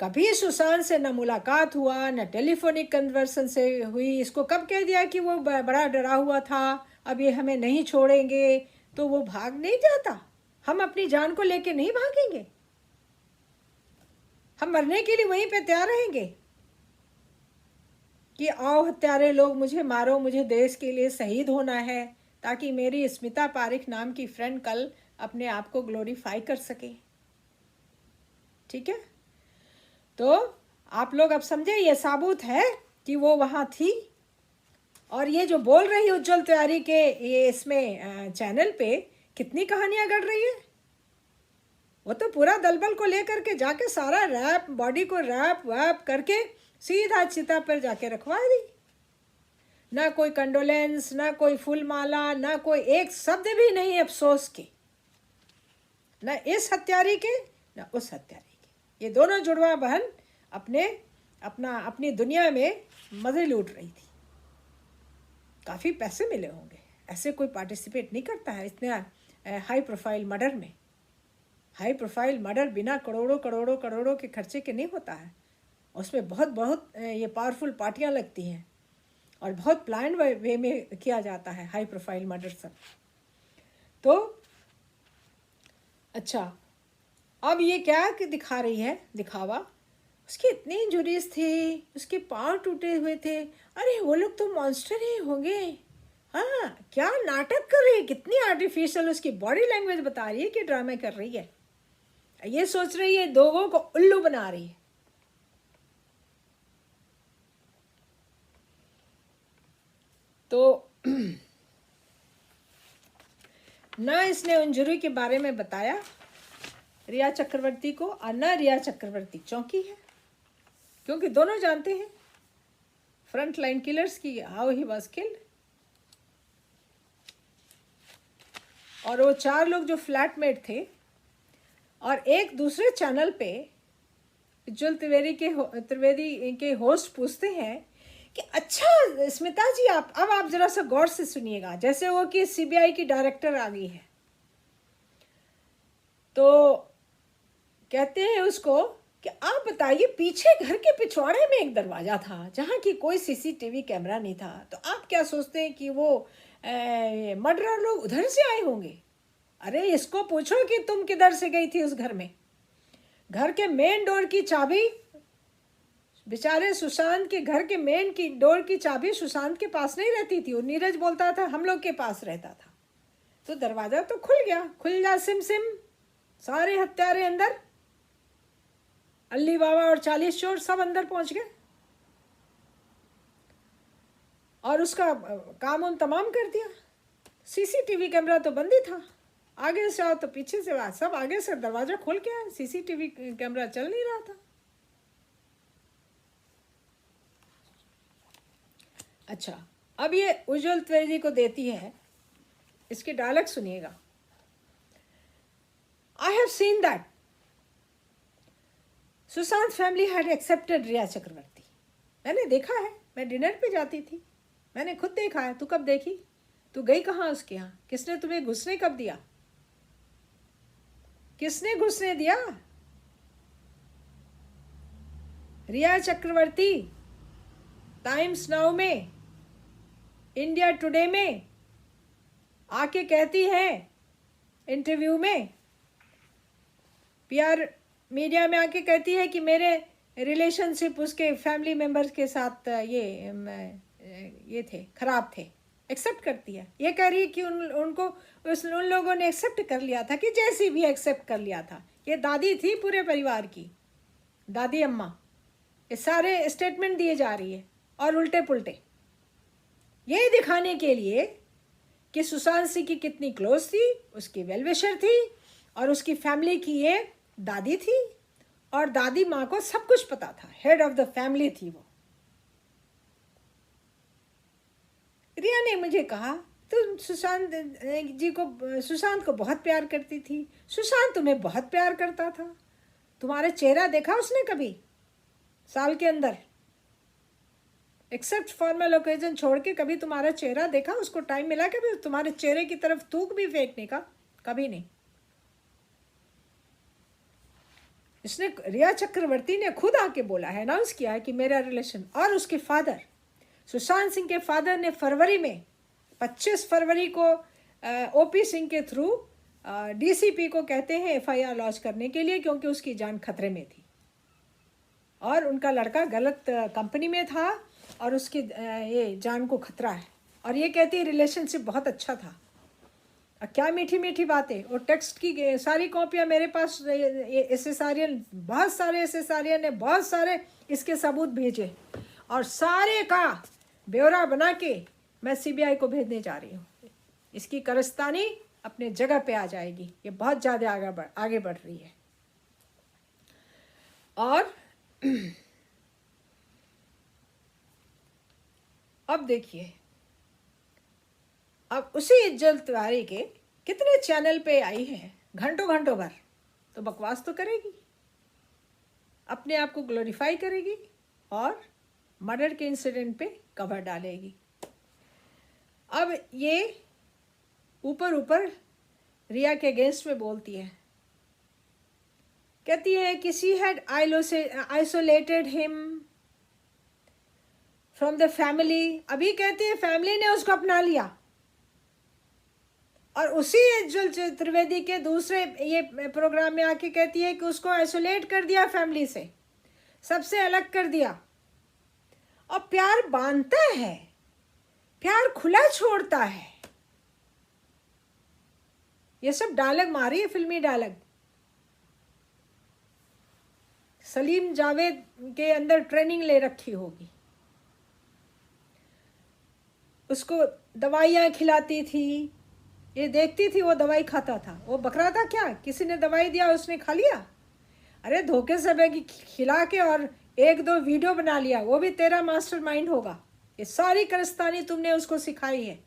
कभी सुशांत से न मुलाकात हुआ, न टेलीफोनिक कन्वर्सेशन से हुई। इसको कब कह दिया कि वो बड़ा डरा हुआ था, अब ये हमें नहीं छोड़ेंगे, तो वो भाग नहीं जाता। हम अपनी जान को लेके नहीं भागेंगे, हम मरने के लिए वहीं पे तैयार रहेंगे कि आओ हत्यारे लोग, मुझे मारो, मुझे देश के लिए शहीद होना है, ताकि मेरी स्मिता पारेख नाम की फ्रेंड कल अपने आप को ग्लोरीफाई कर सके। ठीक है, तो आप लोग अब समझे, ये साबुत है कि वो वहाँ थी। और ये जो बोल रही उज्जवल तिवारी के ये इसमें चैनल पे कितनी कहानियां गढ़ रही है। वो तो पूरा दलबल को लेकर के जाके सारा रैप, बॉडी को रैप वैप करके सीधा चिता पर जाके रखवा दी। ना कोई कंडोलेंस, ना कोई फूलमाला, ना कोई एक शब्द भी नहीं अफसोस के, ना इस हत्यारी के ना उस हत्यारी के। ये दोनों जुड़वा बहन अपनी दुनिया में मजे लूट रही थी। काफ़ी पैसे मिले होंगे, ऐसे कोई पार्टिसिपेट नहीं करता है इतने हाई प्रोफाइल मर्डर में। हाई प्रोफाइल मर्डर बिना करोड़ों के खर्चे के नहीं होता है। उसमें बहुत ये पावरफुल पार्टियां लगती हैं और बहुत प्लान वे में किया जाता है हाई प्रोफाइल मर्डर सब। तो अच्छा, अब ये क्या दिखा रही है, दिखावा। उसकी इतनी इंजुरीज थी, उसके पाँव टूटे हुए थे। अरे वो लोग तो मॉन्स्टर ही होंगे। हाँ, क्या नाटक कर रही है, कितनी आर्टिफिशियल उसकी बॉडी लैंग्वेज बता रही है कि ड्रामे कर रही है। ये सोच रही है लोगों को उल्लू बना रही है। तो ना इसने इंजुरी के बारे में बताया रिया चक्रवर्ती को, और ना रिया चक्रवर्ती चौंकी है, क्योंकि दोनों जानते हैं फ्रंट लाइन किलर्स की हाउ ही वाज किल्ड। और वो 4 लोग जो फ्लैटमेट थे, और एक दूसरे चैनल पे उज्जवल त्रिवेदी के होस्ट पूछते हैं कि अच्छा स्मिता जी, आप जरा सा गौर से सुनिएगा, जैसे वो कि सीबीआई की डायरेक्टर आ गई है। तो कहते हैं उसको कि आप बताइए, पीछे घर के पिछवाड़े में एक दरवाजा था जहाँ की कोई सीसीटीवी कैमरा नहीं था, तो आप क्या सोचते हैं कि वो मर्डरर लोग उधर से आए होंगे? अरे इसको पूछो कि तुम किधर से गई थी उस घर में। घर के मेन डोर की चाबी, बेचारे सुशांत के घर के मेन की डोर की चाबी सुशांत के पास नहीं रहती थी, वो नीरज बोलता था हम लोग के पास रहता था। तो दरवाजा तो खुल गया, खुल जा सिम सिम, सारे हत्यारे अंदर, अल्ली बाबा और 40 चोर सब अंदर पहुंच गए और उसका काम उन तमाम कर दिया। सीसीटीवी कैमरा तो बंद ही था, आगे से आओ तो पीछे से आओ, सब आगे से दरवाजा खुल गया, सीसीटीवी कैमरा चल नहीं रहा था। अच्छा, अब ये उज्जवल त्रिवेदी को देती है, इसके डायलॉग सुनिएगा। I have seen that Sushant family had accepted Rhea Chakraborty. मैंने देखा है, मैं डिनर पे जाती थी, मैंने खुद देखा है। तू कब देखी? तू गई कहाँ उसके यहाँ? किसने तुम्हें घुसने कब दिया? किसने घुसने दिया? रिया चक्रवर्ती टाइम्स नाउ में, इंडिया टुडे में आके कहती है, इंटरव्यू में, पीआर मीडिया में आके कहती है कि मेरे रिलेशनशिप उसके फैमिली मेंबर्स के साथ ये थे, खराब थे। एक्सेप्ट करती है, ये कह रही है कि उन लोगों ने एक्सेप्ट कर लिया था, कि जैसी भी एक्सेप्ट कर लिया था। ये दादी थी पूरे परिवार की, दादी अम्मा, ये सारे स्टेटमेंट दिए जा रही है। और उल्टे पुल्टे, ये दिखाने के लिए कि सुशांत सिंह की कितनी क्लोज थी, उसकी वेलविशर थी, और उसकी फैमिली की ये दादी थी, और दादी माँ को सब कुछ पता था, हेड ऑफ द फैमिली थी वो। रिया ने मुझे कहा तुम सुशांत को बहुत प्यार करती थी, सुशांत तुम्हें बहुत प्यार करता था, तुम्हारा चेहरा देखा उसने कभी साल के अंदर? एक्सेप्ट फॉर्मल ओकेजन छोड़ के कभी तुम्हारा चेहरा देखा? उसको टाइम मिला कभी तुम्हारे चेहरे की तरफ थूक भी फेंकने का? कभी नहीं। इसने, रिया चक्रवर्ती ने खुद आके बोला है, अनाउंस किया है कि मेरा रिलेशन, और उसके फादर सुशांत सिंह के फादर ने फरवरी में 25 फरवरी को ओपी सिंह के थ्रू डीसीपी को कहते हैं एफआईआर लॉन्च करने के लिए, क्योंकि उसकी जान खतरे में थी और उनका लड़का गलत कंपनी में था और उसकी ये जान को खतरा है। और ये कहती है रिलेशनशिप बहुत अच्छा था। और क्या मीठी मीठी बातें, और टेक्स्ट की सारी कॉपियाँ मेरे पास, एसएसआरियन, बहुत सारे एसएसआरियन ने बहुत सारे इसके सबूत भेजे, और सारे का ब्यौरा बना के मैं सीबीआई को भेजने जा रही हूँ। इसकी कारस्तानी अपने जगह पे आ जाएगी, ये बहुत ज़्यादा आगे बढ़ रही है। और अब देखिए, अब उसी इज्जत तिवारी के कितने चैनल पे आई है घंटों घंटों भर, तो बकवास तो करेगी, अपने आप को ग्लोरीफाई करेगी और मर्डर के इंसिडेंट पे कवर डालेगी। अब ये ऊपर ऊपर रिया के अगेंस्ट में बोलती है, कहती है किसी had isolated him from the family. अभी कहती है फैमिली ने उसको अपना लिया, और उसी उज्जवल त्रिवेदी के दूसरे ये प्रोग्राम में आके कहती है कि उसको आइसोलेट कर दिया, फैमिली से सबसे अलग कर दिया। और प्यार बांधता है, प्यार खुला छोड़ता है। ये सब डायलॉग मारी है, फिल्मी डायलॉग। सलीम जावेद के अंदर ट्रेनिंग ले रखी होगी। उसको दवाइयाँ खिलाती थी, ये देखती थी, वो दवाई खाता था, वो बकरा था क्या? किसी ने दवाई दिया उसने खा लिया? अरे धोखे से खिला के और एक दो वीडियो बना लिया, वो भी तेरा मास्टरमाइंड होगा। ये सारी कारस्तानी तुमने उसको सिखाई है।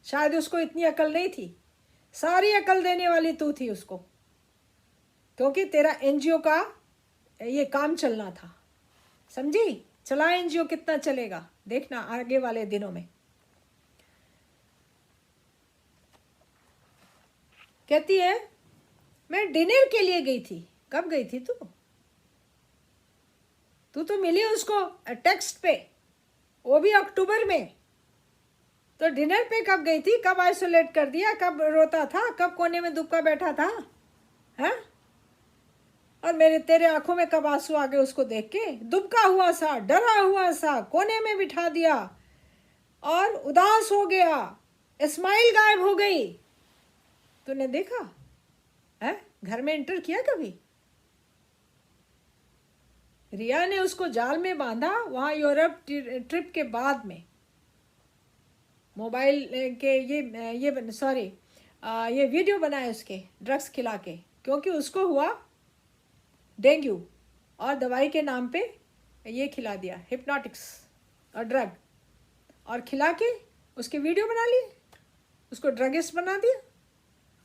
शायद उसको इतनी अकल नहीं थी, सारी अकल देने वाली तू थी उसको, क्योंकि तेरा एनजीओ का ये काम चलना था, समझी? चला एनजीओ कितना चलेगा देखना आगे वाले दिनों में। कहती है मैं डिनर के लिए गई थी। कब गई थी तू? तू तो मिली उसको टेक्स्ट पे, वो भी अक्टूबर में। तो डिनर पे कब गई थी? कब आइसोलेट कर दिया? कब रोता था? कब कोने में दुबका बैठा था? हैं? और मेरे तेरे आंखों में कब आंसू आ गए उसको देख के? दुबका हुआ सा, डरा हुआ सा, कोने में बिठा दिया और उदास हो गया, स्माइल गायब हो गई। तूने देखा है? घर में एंटर किया कभी? रिया ने उसको जाल में बांधा वहाँ यूरोप ट्रिप के बाद में, मोबाइल के ये वीडियो बनाए उसके ड्रग्स खिला के, क्योंकि उसको हुआ डेंगू और दवाई के नाम पे ये खिला दिया, हिप्नोटिक्स और ड्रग, और खिला के उसके वीडियो बना लिए, उसको ड्रगिस्ट बना दिया।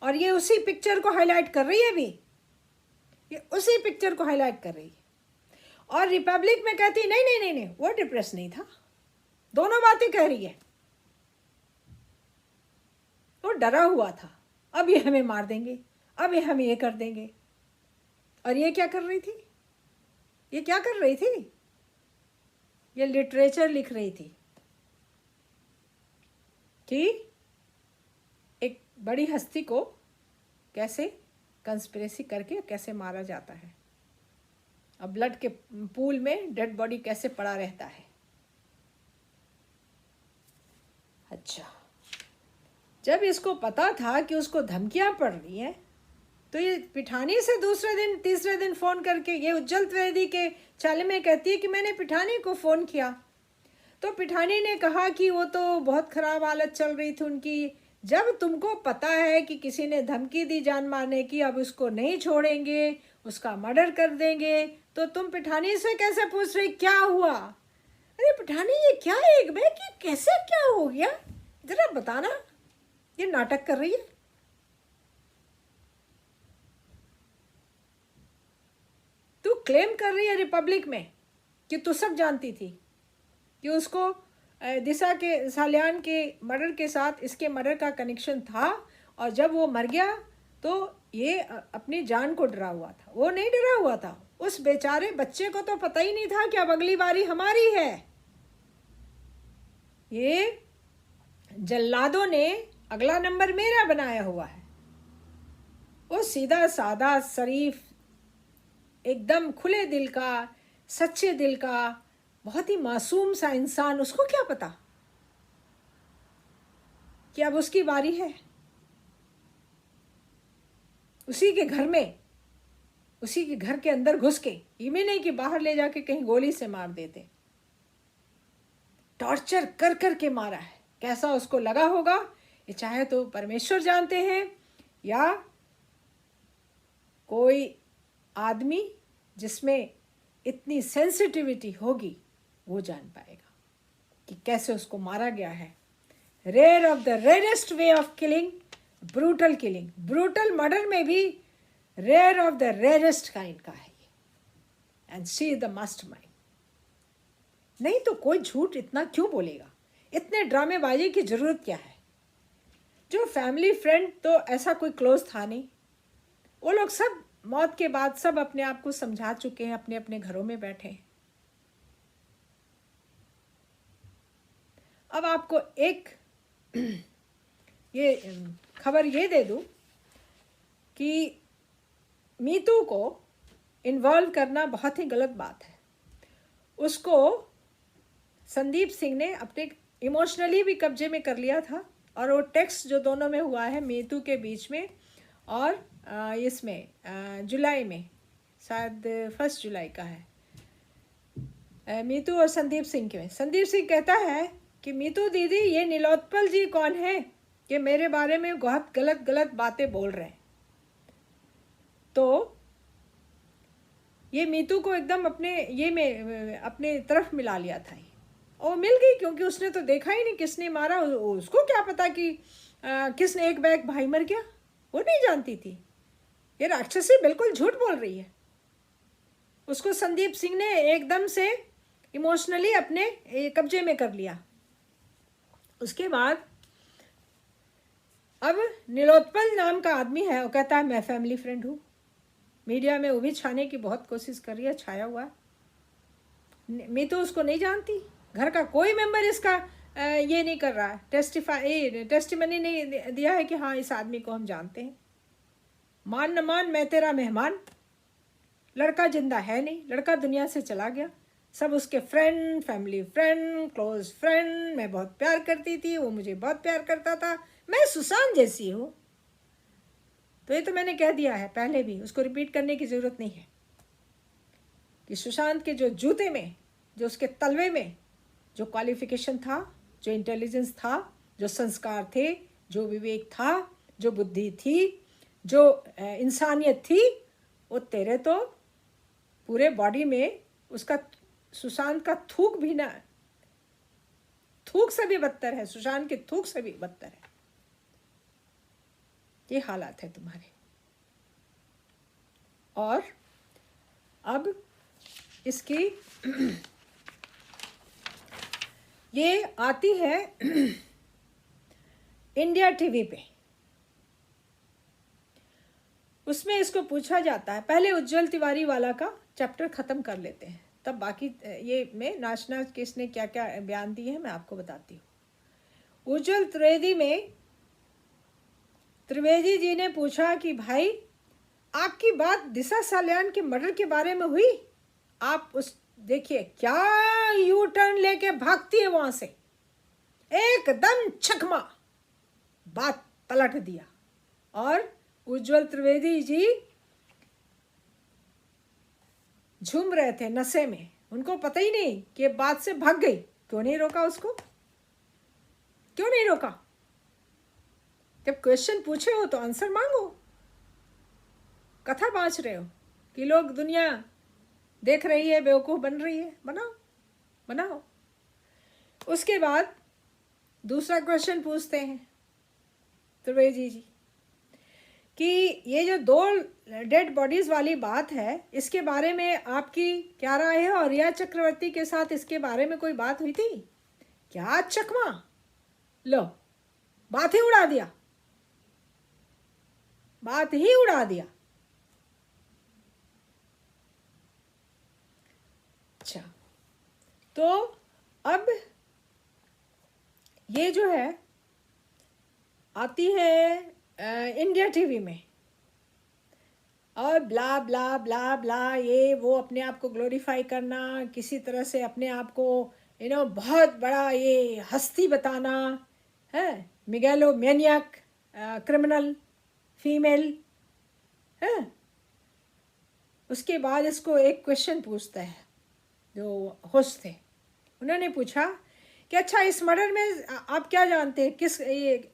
और ये उसी पिक्चर को हाईलाइट कर रही है अभी, ये उसी पिक्चर को हाईलाइट कर रही है। और रिपब्लिक में कहती नहीं नहीं नहीं नहीं, वो डिप्रेस नहीं था। दोनों बातें कह रही है। वो डरा हुआ था, अब ये हमें मार देंगे, अब ये हम ये कर देंगे। और ये क्या कर रही थी? ये क्या कर रही थी? ये लिटरेचर लिख रही थी कि एक बड़ी हस्ती को कैसे कंस्पिरेसी करके कैसे मारा जाता है, और ब्लड के पूल में डेड बॉडी कैसे पड़ा रहता है। अच्छा, जब इसको पता था कि उसको धमकियां पड़ रही हैं, तो ये पिठानी से दूसरे दिन तीसरे दिन फ़ोन करके ये उज्जवल त्रिवेदी के चाले में कहती है कि मैंने पिठानी को फ़ोन किया, तो पिठानी ने कहा कि वो तो बहुत खराब हालत चल रही थी उनकी। जब तुमको पता है कि किसी ने धमकी दी जान मारने की, अब उसको नहीं छोड़ेंगे, उसका मर्डर कर देंगे, तो तुम पिठानी से कैसे पूछ रही क्या हुआ? अरे पिठानी ये क्या है एक बे कि कैसे क्या हो गया, जरा बताना। ये नाटक कर रही है। तू क्लेम कर रही है रिपब्लिक में कि तू सब जानती थी कि उसको दिशा के सालियान के मर्डर के साथ इसके मर्डर का कनेक्शन था, और जब वो मर गया तो ये अपनी जान को डरा हुआ था। वो नहीं डरा हुआ था, उस बेचारे बच्चे को तो पता ही नहीं था कि अब अगली बारी हमारी है। ये जल्लादों ने अगला नंबर मेरा बनाया हुआ है। वो सीधा साधा शरीफ, एकदम खुले दिल का, सच्चे दिल का, बहुत ही मासूम सा इंसान, उसको क्या पता कि अब उसकी बारी है। उसी के घर में, उसी के घर के अंदर घुस के, ये में नहीं कि बाहर ले जाके कहीं गोली से मार देते, टॉर्चर कर कर के मारा है। कैसा उसको लगा होगा ये चाहे तो परमेश्वर जानते हैं, या कोई आदमी जिसमें इतनी सेंसिटिविटी होगी वो जान पाएगा कि कैसे उसको मारा गया है। Rare of the rarest way of killing, brutal killing, brutal murder में भी rare of the rarest kind का है ये। And she is the mastermind. नहीं तो कोई झूठ इतना क्यों बोलेगा? इतने ड्रामेबाजी की जरूरत क्या है? जो फैमिली फ्रेंड तो ऐसा कोई क्लोज था नहीं, वो लोग सब मौत के बाद सब अपने आप को समझा चुके हैं, अपने अपने घरों में बैठे हैं। अब आपको एक ये खबर ये दे दूं कि मीतू को इन्वॉल्व करना बहुत ही गलत बात है। उसको संदीप सिंह ने अपने इमोशनली भी कब्जे में कर लिया था, और वो टेक्स्ट जो दोनों में हुआ है मीतू के बीच में और इसमें जुलाई में, शायद 1 जुलाई का है, मीतू और संदीप सिंह के में। संदीप सिंह कहता है कि मीतू दीदी ये नीलोत्पल जी कौन है कि मेरे बारे में बहुत गलत गलत बातें बोल रहे हैं। तो ये मीतू को एकदम अपने ये में अपने तरफ मिला लिया था, और मिल गई क्योंकि उसने तो देखा ही नहीं किसने मारा। उसको क्या पता कि किसने एक बैग भाई मर गया, वो नहीं जानती थी। ये राक्षसी बिल्कुल झूठ बोल रही है। उसको संदीप सिंह ने एकदम से इमोशनली अपने कब्जे में कर लिया। उसके बाद अब नीलोत्पल नाम का आदमी है, वो कहता है मैं फैमिली फ्रेंड हूँ। मीडिया में वो भी छाने की बहुत कोशिश कर रही है, छाया हुआ। मैं तो उसको नहीं जानती, घर का कोई मेंबर इसका ये नहीं कर रहा है, टेस्टिमनी नहीं दिया है कि हाँ इस आदमी को हम जानते हैं। मान न मान मैं तेरा मेहमान। लड़का जिंदा है नहीं, लड़का दुनिया से चला गया। सब उसके friend, family friend, close friend, मैं बहुत प्यार करती थी, वो मुझे बहुत प्यार करता था। मैं सुशांत जैसी हूँ। तो ये तो मैंने कह दिया है पहले भी, उसको रिपीट करने की ज़रूरत नहीं है कि सुशांत के जो जूते में, जो उसके तलवे में जो क्वालिफिकेशन था, जो इंटेलिजेंस था, जो संस्कार थे, जो विवेक था, जो बुद्धि थी, जो इंसानियत थी, वो तेरे तो पूरे बॉडी में उसका, सुशांत का थूक भी ना, थूक से भी बदतर है, सुशांत के थूक से भी बदतर है। ये हालात है तुम्हारे। और अब इसकी ये आती है इंडिया टीवी पे, उसमें इसको पूछा जाता है। पहले उज्जवल तिवारी वाला का चैप्टर ख़त्म कर लेते हैं, तब बाकी ये में नाच नाच के इसने क्या क्या बयान दिए हैं मैं आपको बताती हूँ। उज्जवल त्रिवेदी में त्रिवेदी जी ने पूछा कि भाई आपकी बात दिशा सालियान के मर्डर के बारे में हुई, आप उस देखिए क्या यू टर्न लेके भागती है वहां से, एकदम छकमा बात पलट दिया। और उज्जवल त्रिवेदी जी झूम रहे थे नशे में, उनको पता ही नहीं कि बात से भाग गई, क्यों नहीं रोका उसको? क्यों नहीं रोका? जब क्वेश्चन पूछे हो तो आंसर मांगो। कथा बाँच रहे हो कि लोग, दुनिया देख रही है, बेवकूफ़ बन रही है, बनाओ बनाओ। उसके बाद दूसरा क्वेश्चन पूछते हैं त्रिवेदी जी कि ये जो 2 डेड बॉडीज वाली बात है, इसके बारे में आपकी क्या राय है? और रिया चक्रवर्ती के साथ इसके बारे में कोई बात हुई थी क्या? चकमा लो, बात ही उड़ा दिया, बात ही उड़ा दिया। अच्छा, तो अब ये जो है आती है इंडिया टीवी में, और ब्ला ब्ला ब्ला ब्ला, ये वो अपने आप को ग्लोरीफाई करना, किसी तरह से अपने आप को बहुत बड़ा ये हस्ती बताना है, मिगेलो मैनियक, क्रिमिनल फीमेल है। उसके बाद इसको एक क्वेश्चन पूछता है, जो होस्ट थे उन्होंने पूछा कि अच्छा, इस मर्डर में आप क्या जानते हैं,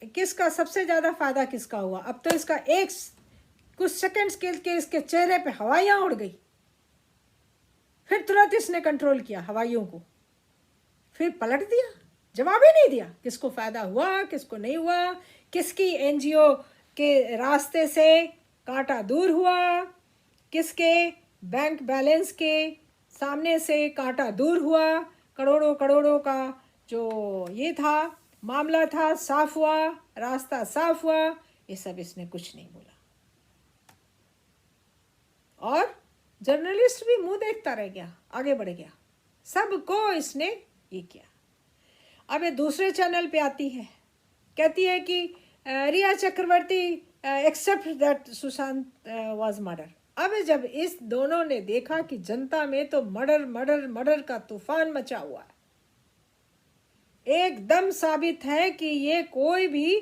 किसका सबसे ज़्यादा फायदा किसका हुआ? अब तो इसका कुछ सेकंड्स के इसके चेहरे पे हवाइयाँ उड़ गई। फिर तुरंत इसने कंट्रोल किया हवाइयों को, फिर पलट दिया, जवाब ही नहीं दिया किसको फ़ायदा हुआ किसको नहीं हुआ, किसकी एनजीओ के रास्ते से कांटा दूर हुआ, किसके बैंक बैलेंस के सामने से कांटा दूर हुआ, करोड़ों करोड़ों का जो ये था मामला था, साफ हुआ, रास्ता साफ हुआ। ये सब इसने कुछ नहीं बोला, और जर्नलिस्ट भी मुंह देखता रह गया, आगे बढ़ गया, सबको इसने ये किया। अब ये दूसरे चैनल पे आती है, कहती है कि Rhea Chakraborty accept that Sushant was murder. अब जब इस दोनों ने देखा कि जनता में तो मर्डर मर्डर मर्डर का तूफान मचा हुआ है, एकदम साबित है कि ये कोई भी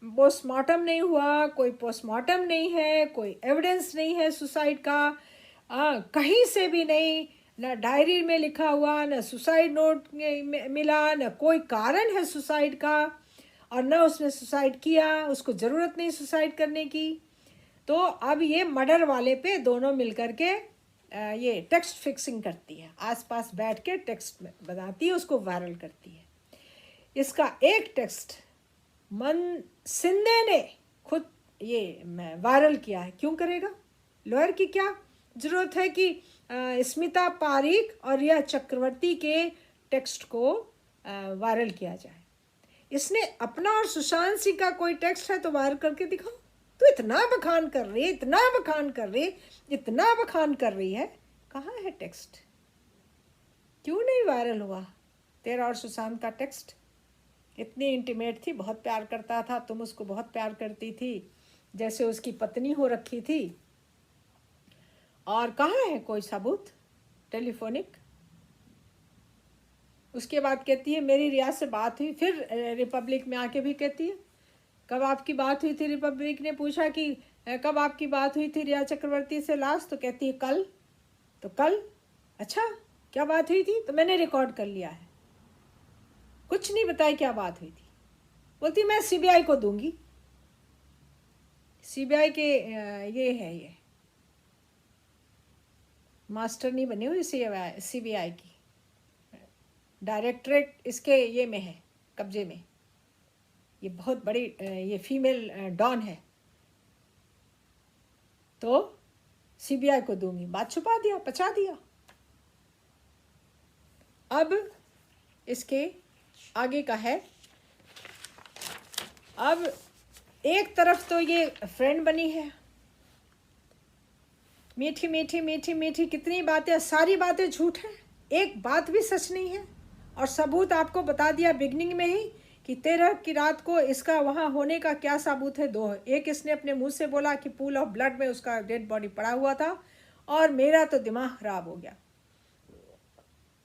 पोस्टमार्टम नहीं हुआ, कोई पोस्टमार्टम नहीं है, कोई एविडेंस नहीं है सुसाइड का, कहीं से भी नहीं, ना डायरी में लिखा हुआ, ना सुसाइड नोट मिला, ना कोई कारण है सुसाइड का, और ना उसने सुसाइड किया, उसको ज़रूरत नहीं सुसाइड करने की। तो अब ये मर्डर वाले पे दोनों मिलकर के ये टेक्स्ट फिक्सिंग करती है, आसपास बैठ के टेक्स्ट बनाती है, उसको वायरल करती है। इसका एक टेक्स्ट मन सिंधे ने खुद ये वायरल किया है। क्यों करेगा? लॉयर की क्या ज़रूरत है कि स्मिता पारिक और रिया चक्रवर्ती के टेक्स्ट को वायरल किया जाए? इसने अपना और सुशांत सिंह का कोई टेक्स्ट है तो वायरल करके दिखाओ। तो इतना बखान कर रही है, इतना बखान कर रही, इतना बखान कर रही है, कहाँ है टेक्स्ट? क्यों नहीं वायरल हुआ तेरा और सुशांत का टेक्स्ट? इतनी इंटीमेट थी, बहुत प्यार करता था, तुम उसको बहुत प्यार करती थी, जैसे उसकी पत्नी हो रखी थी। और कहाँ है कोई सबूत टेलीफोनिक? उसके बाद कहती है मेरी रिया से बात हुई, फिर रिपब्लिक में आके भी कहती है कब आपकी बात हुई थी? रिपब्लिक ने पूछा कि कब आपकी बात हुई थी रिया चक्रवर्ती से लास्ट? तो कहती है कल। तो कल? अच्छा, क्या बात हुई थी? तो मैंने रिकॉर्ड कर लिया है। कुछ नहीं बताया क्या बात हुई थी। बोलती मैं सीबीआई को दूंगी। सीबीआई के ये है, ये मास्टर नहीं बनी हुई सीबीआई की, डायरेक्टरेट इसके ये में है, कब्जे में। ये बहुत बड़ी ये फीमेल डॉन है, तो सीबीआई को दूंगी। बात छुपा दिया, पचा दिया। अब इसके आगे का है, अब एक तरफ तो ये फ्रेंड बनी है, मीठी मीठी मीठी मीठी कितनी बातें, सारी बातें झूठ है, एक बात भी सच नहीं है। और सबूत आपको बता दिया बिगनिंग में ही कि 13 की रात को इसका वहाँ होने का क्या सबूत है? 2 है। एक इसने अपने मुंह से बोला कि पूल ऑफ ब्लड में उसका डेड बॉडी पड़ा हुआ था और मेरा तो दिमाग खराब हो गया,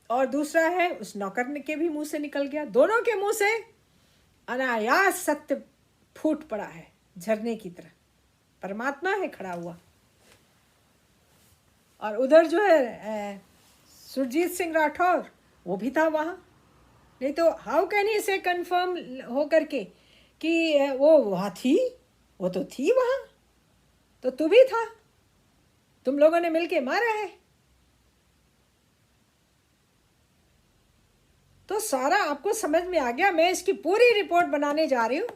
और दूसरा है उस नौकर के भी मुंह से निकल गया। दोनों के मुंह से अनायास सत्य फूट पड़ा है झरने की तरह, परमात्मा है खड़ा हुआ। और उधर जो है सुरजीत सिंह राठौर, वो भी था वहाँ, नहीं तो हाउ कैन ही से कंफर्म हो करके कि वो वहाँ थी, वो तो थी वहाँ, तो तू भी था, तुम लोगों ने मिलके मारा है। तो सारा आपको समझ में आ गया। मैं इसकी पूरी रिपोर्ट बनाने जा रही हूँ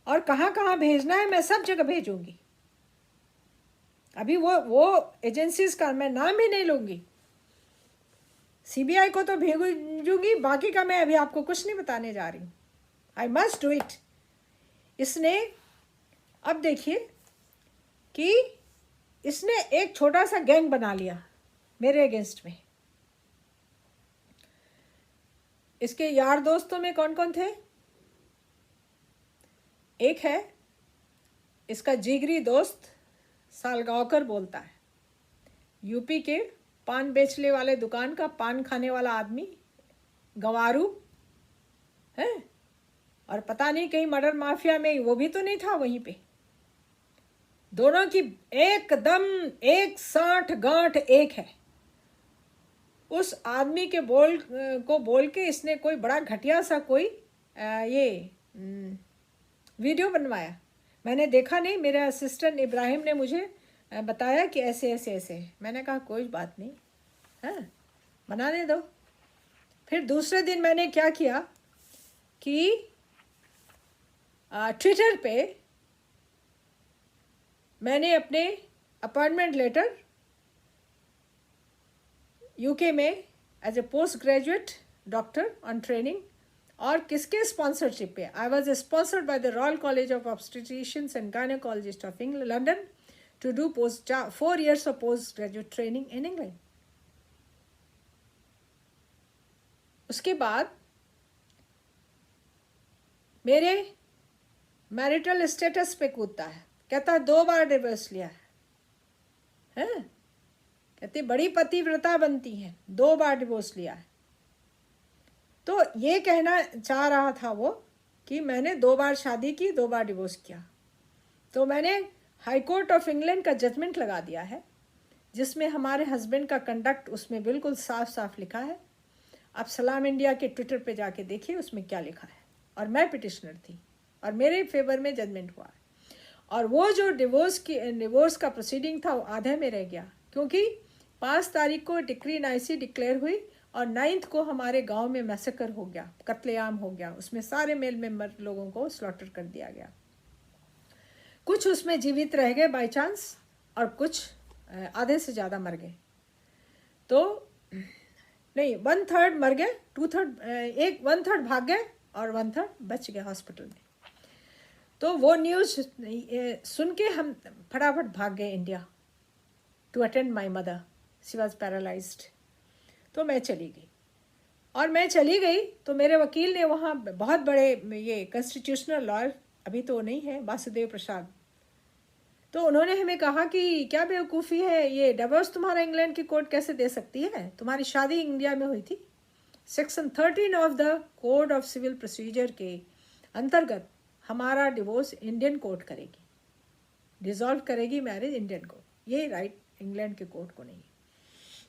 और कहाँ कहाँ भेजना है मैं सब जगह भेजूंगी। अभी वो एजेंसीज का मैं नाम ही नहीं लूंगी, सीबीआई को तो भेजूंगी, बाकी का मैं अभी आपको कुछ नहीं बताने जा रही हूँ। I must do it. इसने अब देखिए कि इसने एक छोटा सा गैंग बना लिया मेरे अगेंस्ट में। इसके यार दोस्तों में कौन कौन थे? एक है इसका जिगरी दोस्त सालगांवकर बोलता है, यूपी के पान बेचने वाले दुकान का पान खाने वाला आदमी, गंवारू है। और पता नहीं कहीं मर्डर माफिया में वो भी तो नहीं था वहीं पे। दोनों की एकदम एक साठ गांठ एक है। उस आदमी के बोल के इसने कोई बड़ा घटिया सा कोई ये वीडियो बनवाया। मैंने देखा नहीं, मेरे असिस्टेंट इब्राहिम ने मुझे बताया कि ऐसे ऐसे ऐसे। मैंने कहा कोई बात नहीं, हाँ बनाने दो। फिर दूसरे दिन मैंने क्या किया कि ट्विटर पे मैंने अपने अपॉइंटमेंट लेटर यूके में as a post graduate doctor on training और किसके स्पॉन्सरशिप पे, I was sponsored by the Royal College of Obstetricians and Gynaecologist of England London to do 4 years of post graduate training in England. उसके बाद मेरे marital status पे कूदता है, कहता 2 बार डिवोर्स लिया है, कहती बड़ी पतिव्रता बनती है, 2 बार डिवोर्स लिया है। तो ये कहना चाह रहा था वो कि मैंने 2 बार शादी की, 2 बार डिवोर्स किया। तो मैंने हाई कोर्ट ऑफ इंग्लैंड का जजमेंट लगा दिया है जिसमें हमारे हस्बैंड का कंडक्ट उसमें बिल्कुल साफ साफ लिखा है। आप सलाम इंडिया के ट्विटर पे जाके देखिए उसमें क्या लिखा है। और मैं पिटिशनर थी और मेरे फेवर में जजमेंट हुआ है। और वो जो डिवोर्स का प्रोसीडिंग था वो आधे में रह गया, क्योंकि 5 तारीख को डिक्री नाइसी डिक्लेयर हुई और 9th को हमारे गांव में मैसेकर हो गया, कत्लेआम हो गया। उसमें सारे मेल मेंबर लोगों को स्लॉटर कर दिया गया। कुछ उसमें जीवित रह गए बाय चांस और कुछ आधे से ज़्यादा मर गए। तो नहीं, 1/3 मर गए, 2/3 1/3 भाग गए और 1/3 बच गए हॉस्पिटल में। तो वो न्यूज़ सुन के हम फटाफट भाग गए India to attend my mother, she was paralysed. तो मैं चली गई और मैं चली गई तो मेरे वकील ने वहाँ बहुत बड़े ये कॉन्स्टिट्यूशनल लॉयर, अभी तो नहीं है, वासुदेव प्रसाद, तो उन्होंने हमें कहा कि क्या बेवकूफ़ी है, ये डिवोर्स तुम्हारा इंग्लैंड की कोर्ट कैसे दे सकती है, तुम्हारी शादी इंडिया में हुई थी। Section 13 of the code of civil procedure के अंतर्गत हमारा डिवोर्स इंडियन कोर्ट करेगी, डिसॉल्व करेगी मैरिज इंडियन कोर्ट, ये राइट इंग्लैंड के कोर्ट को नहीं।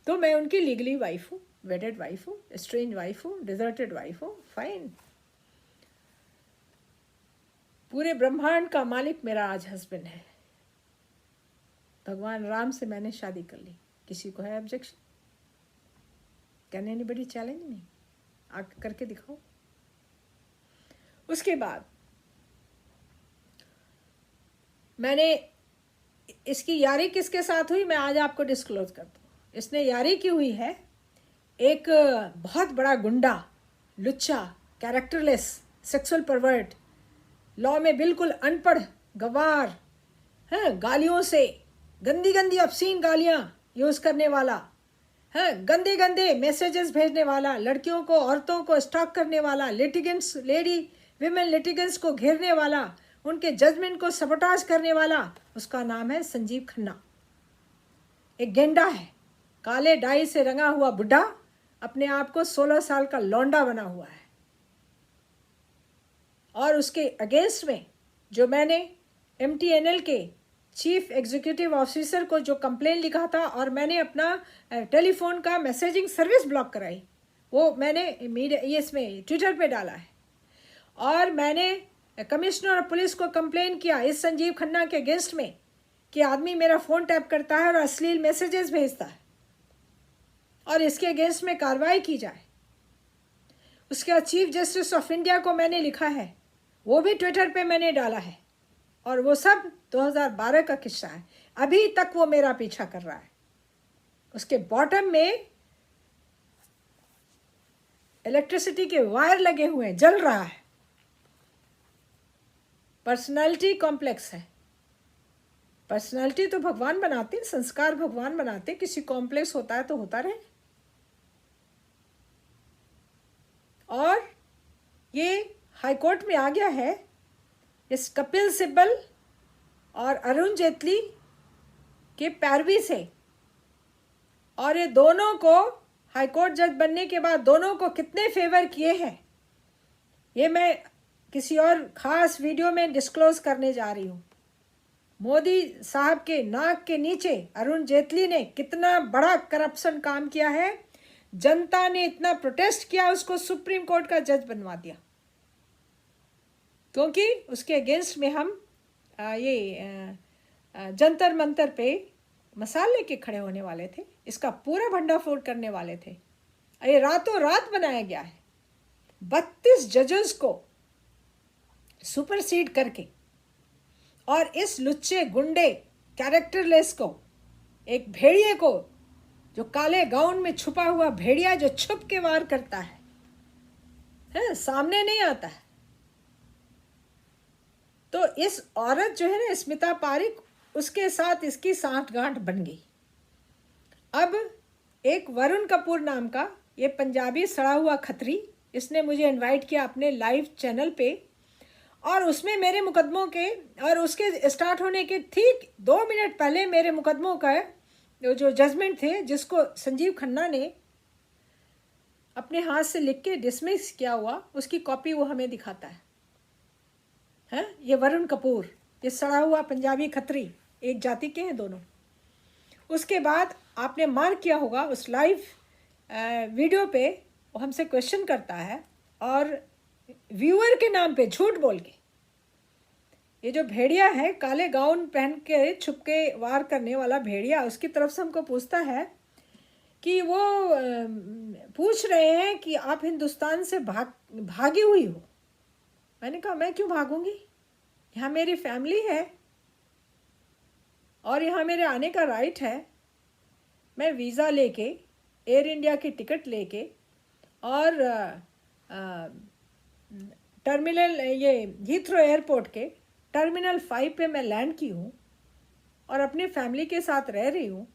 तो मैं उनकी लीगली वाइफ हूँ, वेडेड वाइफ हूँ, स्ट्रेंज वाइफ हूँ, डिजर्टेड वाइफ हूँ, फाइन। पूरे ब्रह्मांड का मालिक मेरा आज हस्बैंड है। भगवान राम से मैंने शादी कर ली। किसी को है objection? Can anybody challenge me? आके करके दिखाओ। उसके बाद मैंने इसकी यारी किसके साथ हुई मैं आज आपको डिस्क्लोज कर दूँ। इसने यारी की हुई है एक बहुत बड़ा गुंडा, लुच्चा, कैरेक्टरलेस, सेक्सुअल परवर्ट, लॉ में बिल्कुल अनपढ़, गवार है, गालियों से गंदी गंदी ऑब्सीन गालियाँ यूज़ करने वाला है, गंदे गंदे मैसेजेस भेजने वाला, लड़कियों को, औरतों को स्टॉक करने वाला, लिटिगेंट्स, लेडी विमेन लिटिगेंट्स को घेरने वाला, उनके जजमेंट को सबोटाज करने वाला, उसका नाम है संजीव खन्ना। एक गेंडा है, काले डाई से रंगा हुआ बुढ़ा, अपने आप को 16 साल का लौंडा बना हुआ है। और उसके अगेंस्ट में जो मैंने MTNL के चीफ एग्जीक्यूटिव ऑफिसर को जो कंप्लेन लिखा था और मैंने अपना टेलीफोन का मैसेजिंग सर्विस ब्लॉक कराई, वो मैंने मीडिया ये इसमें ट्विटर पे डाला है। और मैंने कमिश्नर ऑफ पुलिस को कंप्लेन किया इस संजीव खन्ना के अगेंस्ट में कि आदमी मेरा फ़ोन टैप करता है और अश्लील मैसेजेस भेजता है और इसके अगेंस्ट में कार्रवाई की जाए। उसके बाद चीफ जस्टिस ऑफ इंडिया को मैंने लिखा है, वो भी ट्विटर पे मैंने डाला है, और वो सब 2012 का किस्सा है। अभी तक वो मेरा पीछा कर रहा है। उसके बॉटम में इलेक्ट्रिसिटी के वायर लगे हुए हैं, जल रहा है। पर्सनालिटी कॉम्प्लेक्स है। पर्सनालिटी तो भगवान बनाते हैं, संस्कार भगवान बनाते हैं, किसी कॉम्प्लेक्स होता है तो होता रहे। और ये हाईकोर्ट में आ गया है इस कपिल सिब्बल और अरुण जेटली के पैरवी से। और ये दोनों को हाईकोर्ट जज बनने के बाद दोनों को कितने फेवर किए हैं, ये मैं किसी और ख़ास वीडियो में डिस्क्लोज करने जा रही हूँ। मोदी साहब के नाक के नीचे अरुण जेटली ने कितना बड़ा करप्शन काम किया है। जनता ने इतना प्रोटेस्ट किया, उसको सुप्रीम कोर्ट का जज बनवा दिया, क्योंकि उसके अगेंस्ट में हम जंतर मंतर पे मसाल लेके खड़े होने वाले थे, इसका पूरा भंडाफोड़ करने वाले थे। ये रातों रात बनाया गया है। 32 जजेस को सुपरसीड करके, और इस लुच्चे गुंडे कैरेक्टरलेस को, एक भेड़िए को, जो काले गाउन में छुपा हुआ भेड़िया जो छुप के वार करता है, सामने नहीं आता है। तो इस औरत जो है ना, स्मिता पारिक, उसके साथ इसकी सांठगांठ बन गई। अब एक वरुण कपूर नाम का ये पंजाबी सड़ा हुआ खत्री, इसने मुझे इनवाइट किया अपने लाइव चैनल पे, और उसमें मेरे मुकदमों के और उसके स्टार्ट होने के ठीक 2 मिनट पहले मेरे मुकदमों का जो जजमेंट थे, जिसको संजीव खन्ना ने अपने हाथ से लिख के डिसमिस किया हुआ, उसकी कॉपी वो हमें दिखाता है। ये वरुण कपूर, ये सड़ा हुआ पंजाबी खत्री, एक जाति के हैं दोनों। उसके बाद आपने मार्क किया होगा उस लाइव वीडियो पे, वो हमसे क्वेश्चन करता है और व्यूअर के नाम पे झूठ बोल के, ये जो भेड़िया है काले गाउन पहन के छुपके वार करने वाला भेड़िया, उसकी तरफ से हमको पूछता है कि वो पूछ रहे हैं कि आप हिंदुस्तान से भागी हुई हो। मैंने कहा मैं क्यों भागूंगी, यहाँ मेरी फैमिली है और यहाँ मेरे आने का राइट है। मैं वीज़ा लेके, एयर इंडिया की टिकट लेके और टर्मिनल, ये हीथ्रो एयरपोर्ट के टर्मिनल 5 पे मैं लैंड की हूँ और अपनी फैमिली के साथ रह रही हूँ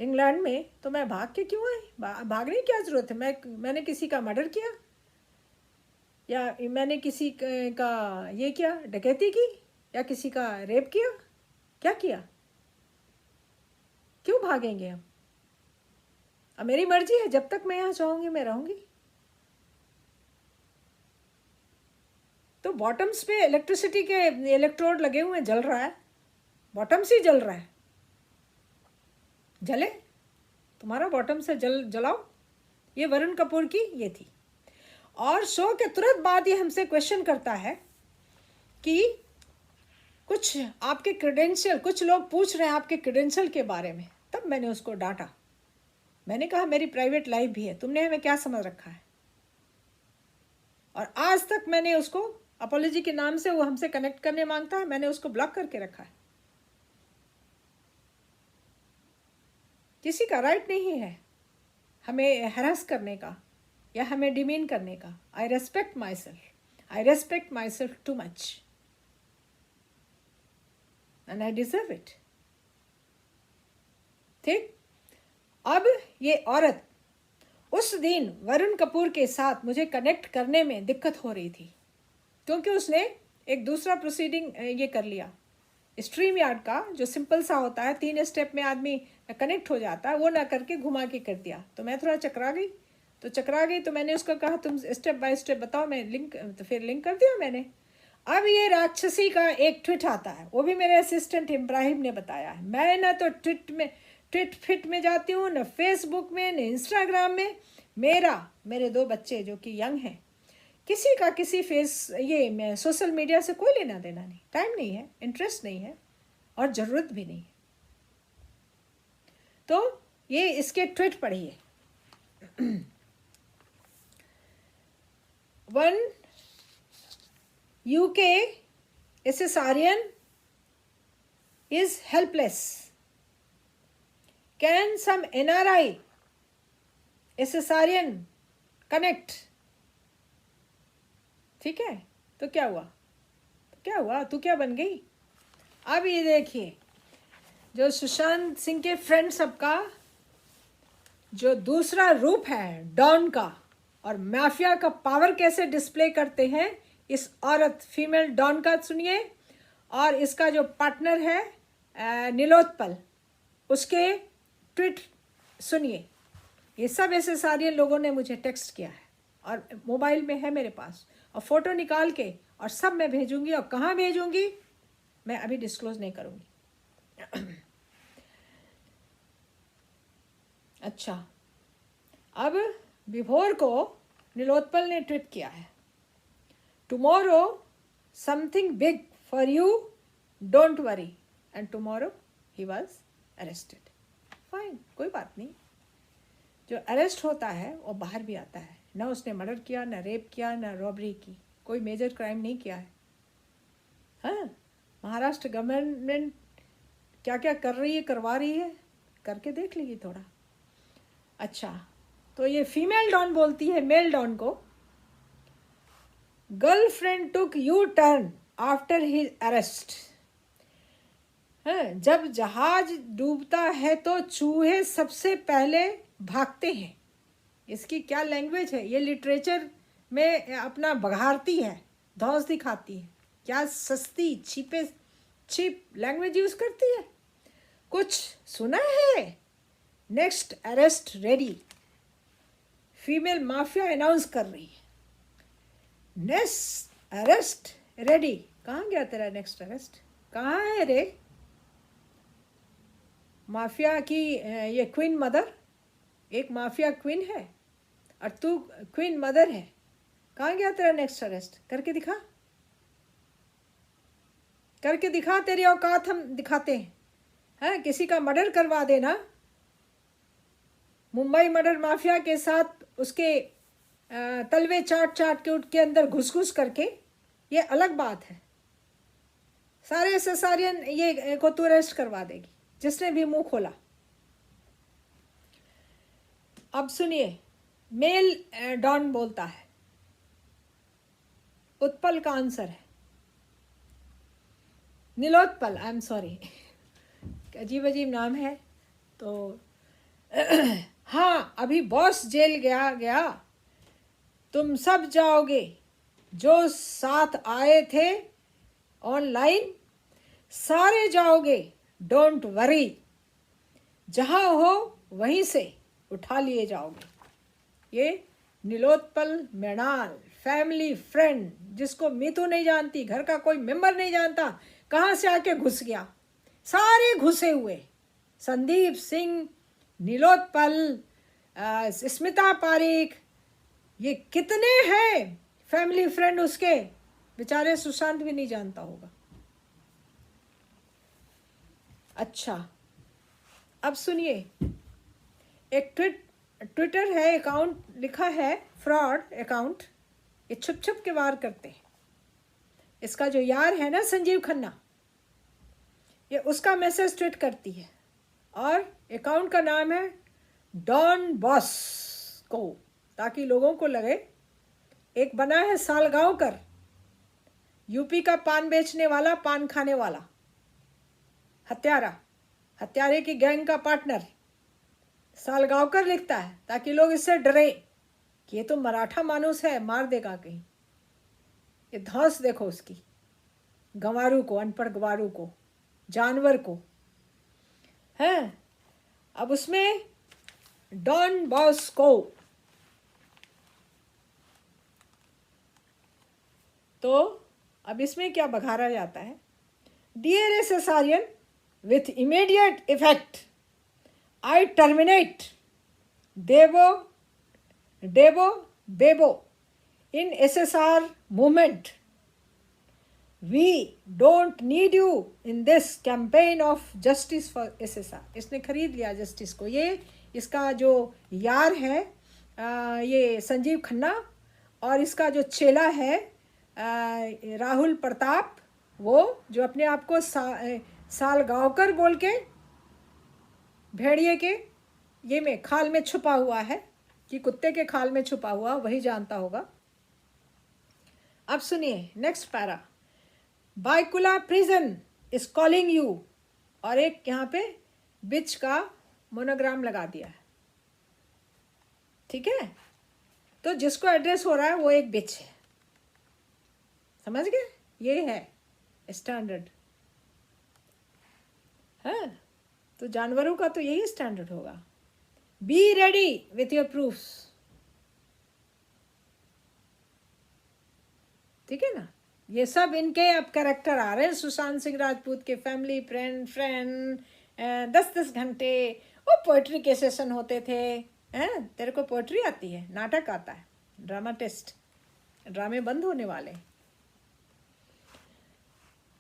इंग्लैंड में। तो मैं भाग के क्यों आई? भागने की क्या ज़रूरत है? मैंने किसी का मर्डर किया या मैंने किसी का ये किया, डकैती की, या किसी का रेप किया? क्या किया? क्यों भागेंगे हम? अब मेरी मर्जी है, जब तक मैं यहाँ चाहूँगी मैं रहूँगी। तो बॉटम्स पे इलेक्ट्रिसिटी के इलेक्ट्रोड लगे हुए हैं, जल रहा है, बॉटम से जल रहा है। जले, तुम्हारा बॉटम से जलाओ। ये वरुण कपूर की ये थी। और शो के तुरंत बाद ये हमसे क्वेश्चन करता है कि कुछ आपके क्रेडेंशियल, कुछ लोग पूछ रहे हैं आपके क्रेडेंशियल के बारे में। तब मैंने उसको डांटा। मैंने कहा मेरी प्राइवेट लाइफ भी है, तुमने हमें क्या समझ रखा है? और आज तक मैंने उसको अपॉलॉजी के नाम से, वो हमसे कनेक्ट करने मांगता है, मैंने उसको ब्लॉक करके रखा है। किसी का राइट नहीं है हमें हैरेस करने का या हमें डिमीन करने का। आई respect my self too much and I deserve it. ठीक, अब ये औरत उस दिन वरुण कपूर के साथ मुझे कनेक्ट करने में दिक्कत हो रही थी, क्योंकि उसने एक दूसरा प्रोसीडिंग ये कर लिया, स्ट्रीम यार्ड का जो सिंपल सा होता है, 3 स्टेप में आदमी कनेक्ट हो जाता है, वो ना करके घुमा के कर दिया। तो मैं थोड़ा चकरा गई। तो मैंने उसको कहा तुम स्टेप बाय स्टेप बताओ, मैं लिंक, तो फिर लिंक कर दिया मैंने। अब ये राक्षसी का एक ट्वीट आता है, वो भी मेरे असिस्टेंट इब्राहिम ने बताया है। मैं ना तो ट्वीट फिट में जाती हूँ, न फेसबुक में, न इंस्टाग्राम में। मेरे 2 बच्चे जो कि यंग हैं, किसी का किसी मैं सोशल मीडिया से कोई लेना देना नहीं, टाइम नहीं है, इंटरेस्ट नहीं है और ज़रूरत भी नहीं है। तो ये इसके ट्वीट पढ़िए। One UK cesarean is helpless. Can some NRI cesarean connect? ठीक है, तो क्या हुआ? तू क्या बन गई? अब ये देखिए, जो सुशांत सिंह के फ्रेंड सबका जो दूसरा रूप है डॉन का, और माफिया का पावर कैसे डिस्प्ले करते हैं इस औरत फीमेल डॉन का सुनिए, और इसका जो पार्टनर है नीलोत्पल, उसके ट्वीट सुनिए। ये सब ऐसे सारे लोगों ने मुझे टेक्स्ट किया है और मोबाइल में है मेरे पास, और फ़ोटो निकाल के और सब मैं भेजूंगी, और कहाँ भेजूंगी मैं अभी डिस्क्लोज नहीं करूँगी। अच्छा, अब विभोर को नीलोत्पल ने ट्वीट किया है, tomorrow something big for you, don't worry, and tomorrow he was arrested. Fine, कोई बात नहीं, जो अरेस्ट होता है वो बाहर भी आता है। ना उसने मर्डर किया, ना रेप किया, ना रॉबरी की, कोई मेजर क्राइम नहीं किया है। हाँ, महाराष्ट्र गवर्नमेंट क्या क्या कर रही है, करवा रही है, करके देख लीजिए थोड़ा। अच्छा, तो ये फीमेल डॉन बोलती है मेल डॉन को, girlfriend took U turn after his arrest. जब जहाज डूबता है तो चूहे सबसे पहले भागते हैं। इसकी क्या लैंग्वेज है, ये लिटरेचर में अपना बघारती है, धौंस दिखाती है, क्या सस्ती चीप लैंग्वेज यूज करती है। कुछ सुना है? Next arrest ready, female mafia announce कर रही है, नेक्स्ट अरेस्ट रेडी। कहाँ गया तेरा नेक्स्ट अरेस्ट, कहाँ है रे? माफिया की ये क्वीन मदर, एक माफिया क्वीन है और तू क्वीन मदर है, कहाँ गया तेरा नेक्स्ट अरेस्ट? करके दिखा, तेरी औकात हम दिखाते हैं। किसी का मर्डर करवा देना, मुंबई मर्डर माफिया के साथ उसके तलवे चाट के उसके अंदर घुस करके, ये अलग बात है। सारे ससारियन ये को तू अरेस्ट करवा देगी जिसने भी मुंह खोला। अब सुनिए, मेल डॉन बोलता है, उत्पल का आंसर है, नीलोत्पल, आई एम सॉरी, अजीब नाम है। तो हाँ, अभी बॉस जेल गया, तुम सब जाओगे जो साथ आए थे ऑनलाइन, सारे जाओगे, डोंट वरी, जहाँ हो वहीं से उठा लिए जाओगे। ये नीलोत्पल मृणाल, फैमिली फ्रेंड, जिसको मीतू नहीं जानती, घर का कोई मेंबर नहीं जानता, कहाँ से आके घुस गया। सारे घुसे हुए, संदीप सिंह, नीलोत्पल, स्मिता पारिक, ये कितने हैं फैमिली फ्रेंड उसके, बेचारे सुशांत भी नहीं जानता होगा। अच्छा, अब सुनिए, एक ट्विटर है अकाउंट, लिखा है फ्रॉड अकाउंट, ये छुप के वार करते हैं। इसका जो यार है ना संजीव खन्ना, ये उसका मैसेज ट्वीट करती है, और अकाउंट का नाम है डॉन बॉस को, ताकि लोगों को लगे। एक बना है सालगांवकर, यूपी का पान बेचने वाला, पान खाने वाला, हत्यारे की गैंग का पार्टनर सालगांवकर लिखता है, ताकि लोग इससे डरे कि ये तो मराठा मानुस है, मार देगा कहीं। ये धौंस देखो उसकी, गंवारू को, अनपढ़ गंवारू को, जानवर को है। अब उसमें डॉन बॉस को, तो अब इसमें क्या बघारा जाता है, dear सेसारियन, with immediate effect I terminate Devo Debo, Bebo, in SSR movement. We don't need you in this campaign of justice for SSR. इसने खरीद लिया जस्टिस को। ये इसका जो यार है ये संजीव खन्ना, और इसका जो चेला है राहुल प्रताप, वो जो अपने आप को सालगांवकर बोल के भेड़िए के ये में खाल में छुपा हुआ है, कि कुत्ते के खाल में छुपा हुआ, वही जानता होगा। अब सुनिए next para. Byculla prison is calling you, और एक यहाँ पे बिच का मोनोग्राम लगा दिया है, ठीक है। तो जिसको एड्रेस हो रहा है वो एक बिच है, समझ गए? ये है स्टैंडर्ड है, तो जानवरों का तो यही स्टैंडर्ड होगा। Be ready with your proofs, ठीक है ना। ये सब इनके अब कैरेक्टर आ रहे हैं। सुशांत सिंह राजपूत के फैमिली फ्रेंड 10-10 घंटे वो पोएट्री के सेशन होते थे। हैं, तेरे को पोएट्री आती है? नाटक आता है? ड्रामा टेस्ट, ड्रामे बंद होने वाले।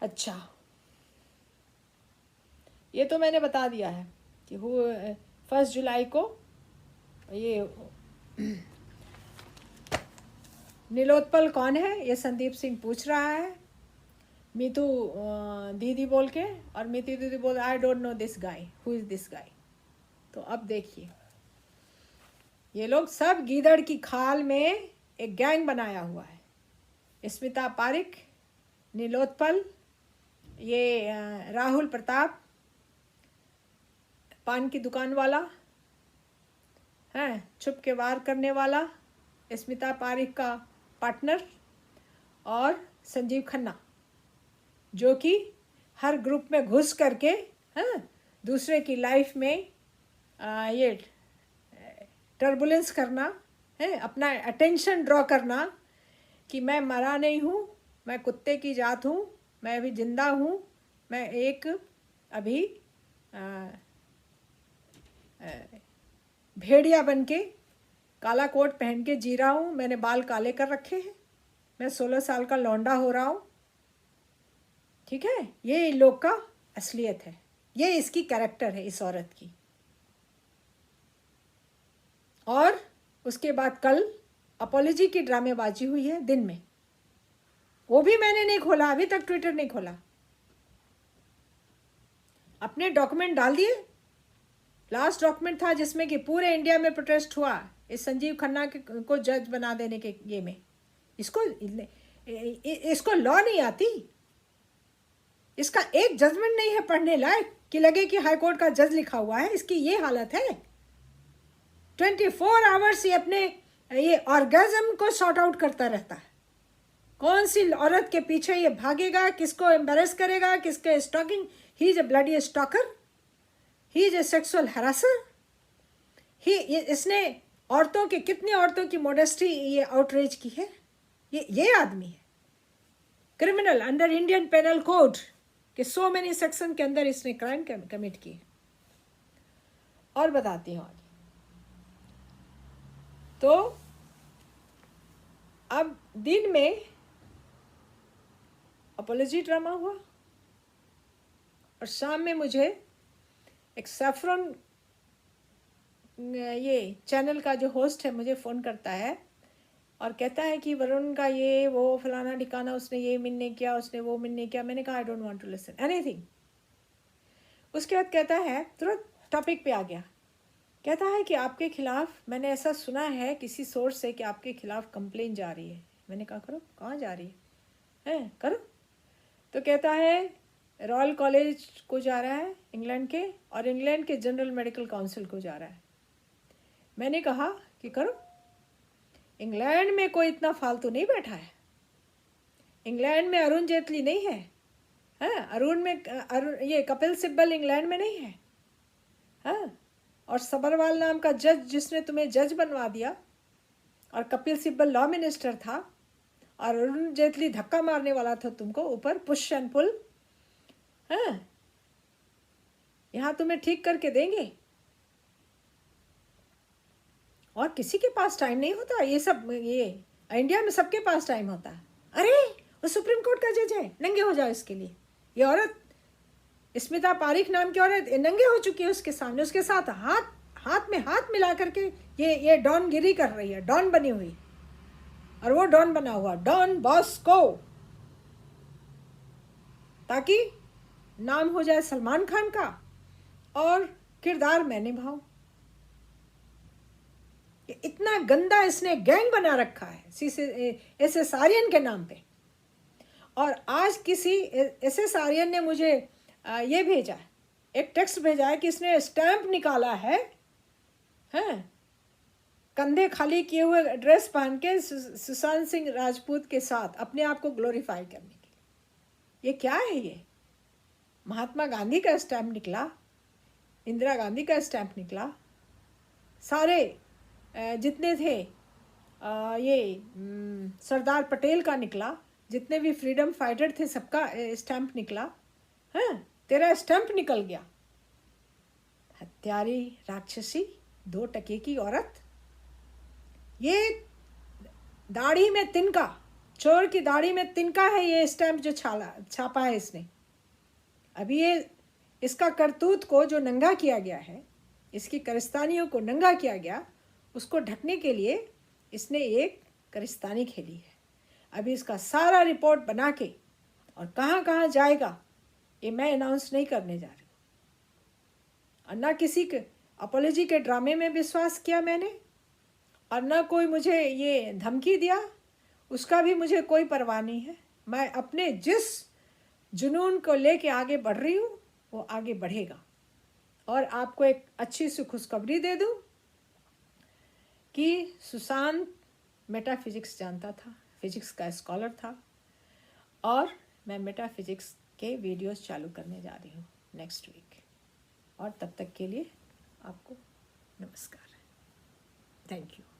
अच्छा, ये तो मैंने बता दिया है कि वो 1 जुलाई को ये नीलोत्पल कौन है, ये संदीप सिंह पूछ रहा है। मीतू दीदी बोल के, और मीतू दीदी बोल I don't know this guy, who is this guy. तो अब देखिए, ये लोग सब गीदड़ की खाल में एक गैंग बनाया हुआ है। स्मिता पारिक, नीलोत्पल, ये राहुल प्रताप, पान की दुकान वाला है, छुप के वार करने वाला, स्मिता पारिक का पार्टनर, और संजीव खन्ना, जो कि हर ग्रुप में घुस करके दूसरे की लाइफ में ये टर्बुलेंस करना है, अपना अटेंशन ड्रॉ करना कि मैं मरा नहीं हूँ, मैं कुत्ते की जात हूँ, मैं अभी जिंदा हूँ, मैं एक अभी भेड़िया बन के काला कोट पहन के जी रहा हूँ, मैंने बाल काले कर रखे हैं, मैं 16 साल का लौंडा हो रहा हूँ, ठीक है। ये इन लोग का असलियत है, ये इसकी कैरेक्टर है, इस औरत की। और उसके बाद कल अपॉलॉजी की ड्रामेबाजी हुई है दिन में, वो भी मैंने नहीं खोला, अभी तक ट्विटर नहीं खोला। अपने डॉक्यूमेंट डाल दिए। लास्ट डॉक्यूमेंट था जिसमें कि पूरे इंडिया में प्रोटेस्ट हुआ इस संजीव खन्ना को जज बना देने के ये में। इसको लॉ नहीं आती, इसका एक जजमेंट नहीं है पढ़ने लायक कि लगे कि हाई कोर्ट का जज लिखा हुआ है। इसकी ये हालत है, 24 आवर्स ये अपने ये ऑर्गेज्म को सॉर्ट आउट करता रहता है। कौन सी औरत के पीछे ये भागेगा, किसको एम्बेरस करेगा, किसके stalking. He is a bloody stalker, he is a sexual harasser. इसने औरतों के, कितनी औरतों की मोडेस्टी ये आउटरेज की है। ये आदमी है criminal under Indian penal code के सो मेनी सेक्शन के अंदर इसने क्राइम कमिट किए। और बताती हूँ आगे। तो अब दिन में अपॉलॉजी ड्रामा हुआ, और शाम में मुझे एक सैफरन ये चैनल का जो होस्ट है मुझे फ़ोन करता है और कहता है कि वरुण का ये वो फलाना ठिकाना, उसने ये मिलने किया, उसने वो मिलने किया। मैंने कहा I don't want to listen anything. उसके बाद कहता है, तुरंत टॉपिक पे आ गया, कहता है कि आपके खिलाफ मैंने ऐसा सुना है किसी सोर्स से कि आपके खिलाफ कंप्लेन जा रही है। मैंने कहा करो, कहाँ जा रही है करो। तो कहता है रॉयल कॉलेज को जा रहा है इंग्लैंड के, और इंग्लैंड के जनरल मेडिकल काउंसिल को जा रहा है। मैंने कहा कि करो, इंग्लैंड में कोई इतना फालतू नहीं बैठा है। इंग्लैंड में अरुण जेटली नहीं है, अरुण ये कपिल सिब्बल इंग्लैंड में नहीं है, हाँ। और सबरवाल नाम का जज जिसने तुम्हें जज बनवा दिया, और कपिल सिब्बल लॉ मिनिस्टर था, और अरुण जेटली धक्का मारने वाला था तुमको ऊपर, पुश एंड पुल, हाँ। यहाँ तुम्हें ठीक करके देंगे। और किसी के पास टाइम नहीं होता ये सब। ये इंडिया में सबके पास टाइम होता है। अरे वो सुप्रीम कोर्ट का जज है, नंगे हो जाओ इसके लिए। ये औरत स्मिता पारिक नाम की औरत नंगे हो चुकी है उसके सामने, उसके साथ हाथ में हाथ मिला करके ये डॉन गिरी कर रही है, डॉन बनी हुई। और वो डॉन बना हुआ, डॉन बॉस्को, ताकि नाम हो जाए सलमान खान का और किरदार मैं निभाऊं। इतना गंदा इसने गैंग बना रखा है एसएस आर्यन के नाम पे। और आज किसी एसएस आर्यन ने मुझे ये भेजा है, एक टेक्स्ट भेजा है कि इसने स्टैंप निकाला है, हैं, कंधे खाली किए हुए ड्रेस पहन के सुशांत सिंह राजपूत के साथ अपने आप को ग्लोरीफाई करने के लिए। ये क्या है? ये महात्मा गांधी का स्टैंप निकला, इंदिरा गांधी का स्टैंप निकला, सारे जितने थे ये सरदार पटेल का निकला, जितने भी फ्रीडम फाइटर थे सबका स्टैंप निकला। हैं, तेरा स्टैंप निकल गया। हत्यारी, राक्षसी, 2 टके की औरत। ये दाढ़ी में तिनका, चोर की दाढ़ी में तिनका है ये स्टैंप जो छापा है इसने। अभी ये इसका करतूत को जो नंगा किया गया है, इसकी करिस्तानियों को नंगा किया गया, उसको ढकने के लिए इसने एक करिस्तानी खेली है। अभी इसका सारा रिपोर्ट बना के और कहाँ कहाँ जाएगा ये मैं अनाउंस नहीं करने जा रही हूँ। और ना किसी के अपॉलॉजी के ड्रामे में विश्वास किया मैंने, और ना कोई मुझे ये धमकी दिया, उसका भी मुझे कोई परवाह नहीं है। मैं अपने जिस जुनून को लेके आगे बढ़ रही हूँ वो आगे बढ़ेगा। और आपको एक अच्छी सी खुशखबरी दे दूँ कि सुशांत मेटाफिजिक्स जानता था, फिजिक्स का स्कॉलर था, और मैं मेटाफिजिक्स के वीडियोस चालू करने जा रही हूँ नेक्स्ट वीक। और तब तक के लिए आपको नमस्कार, थैंक यू।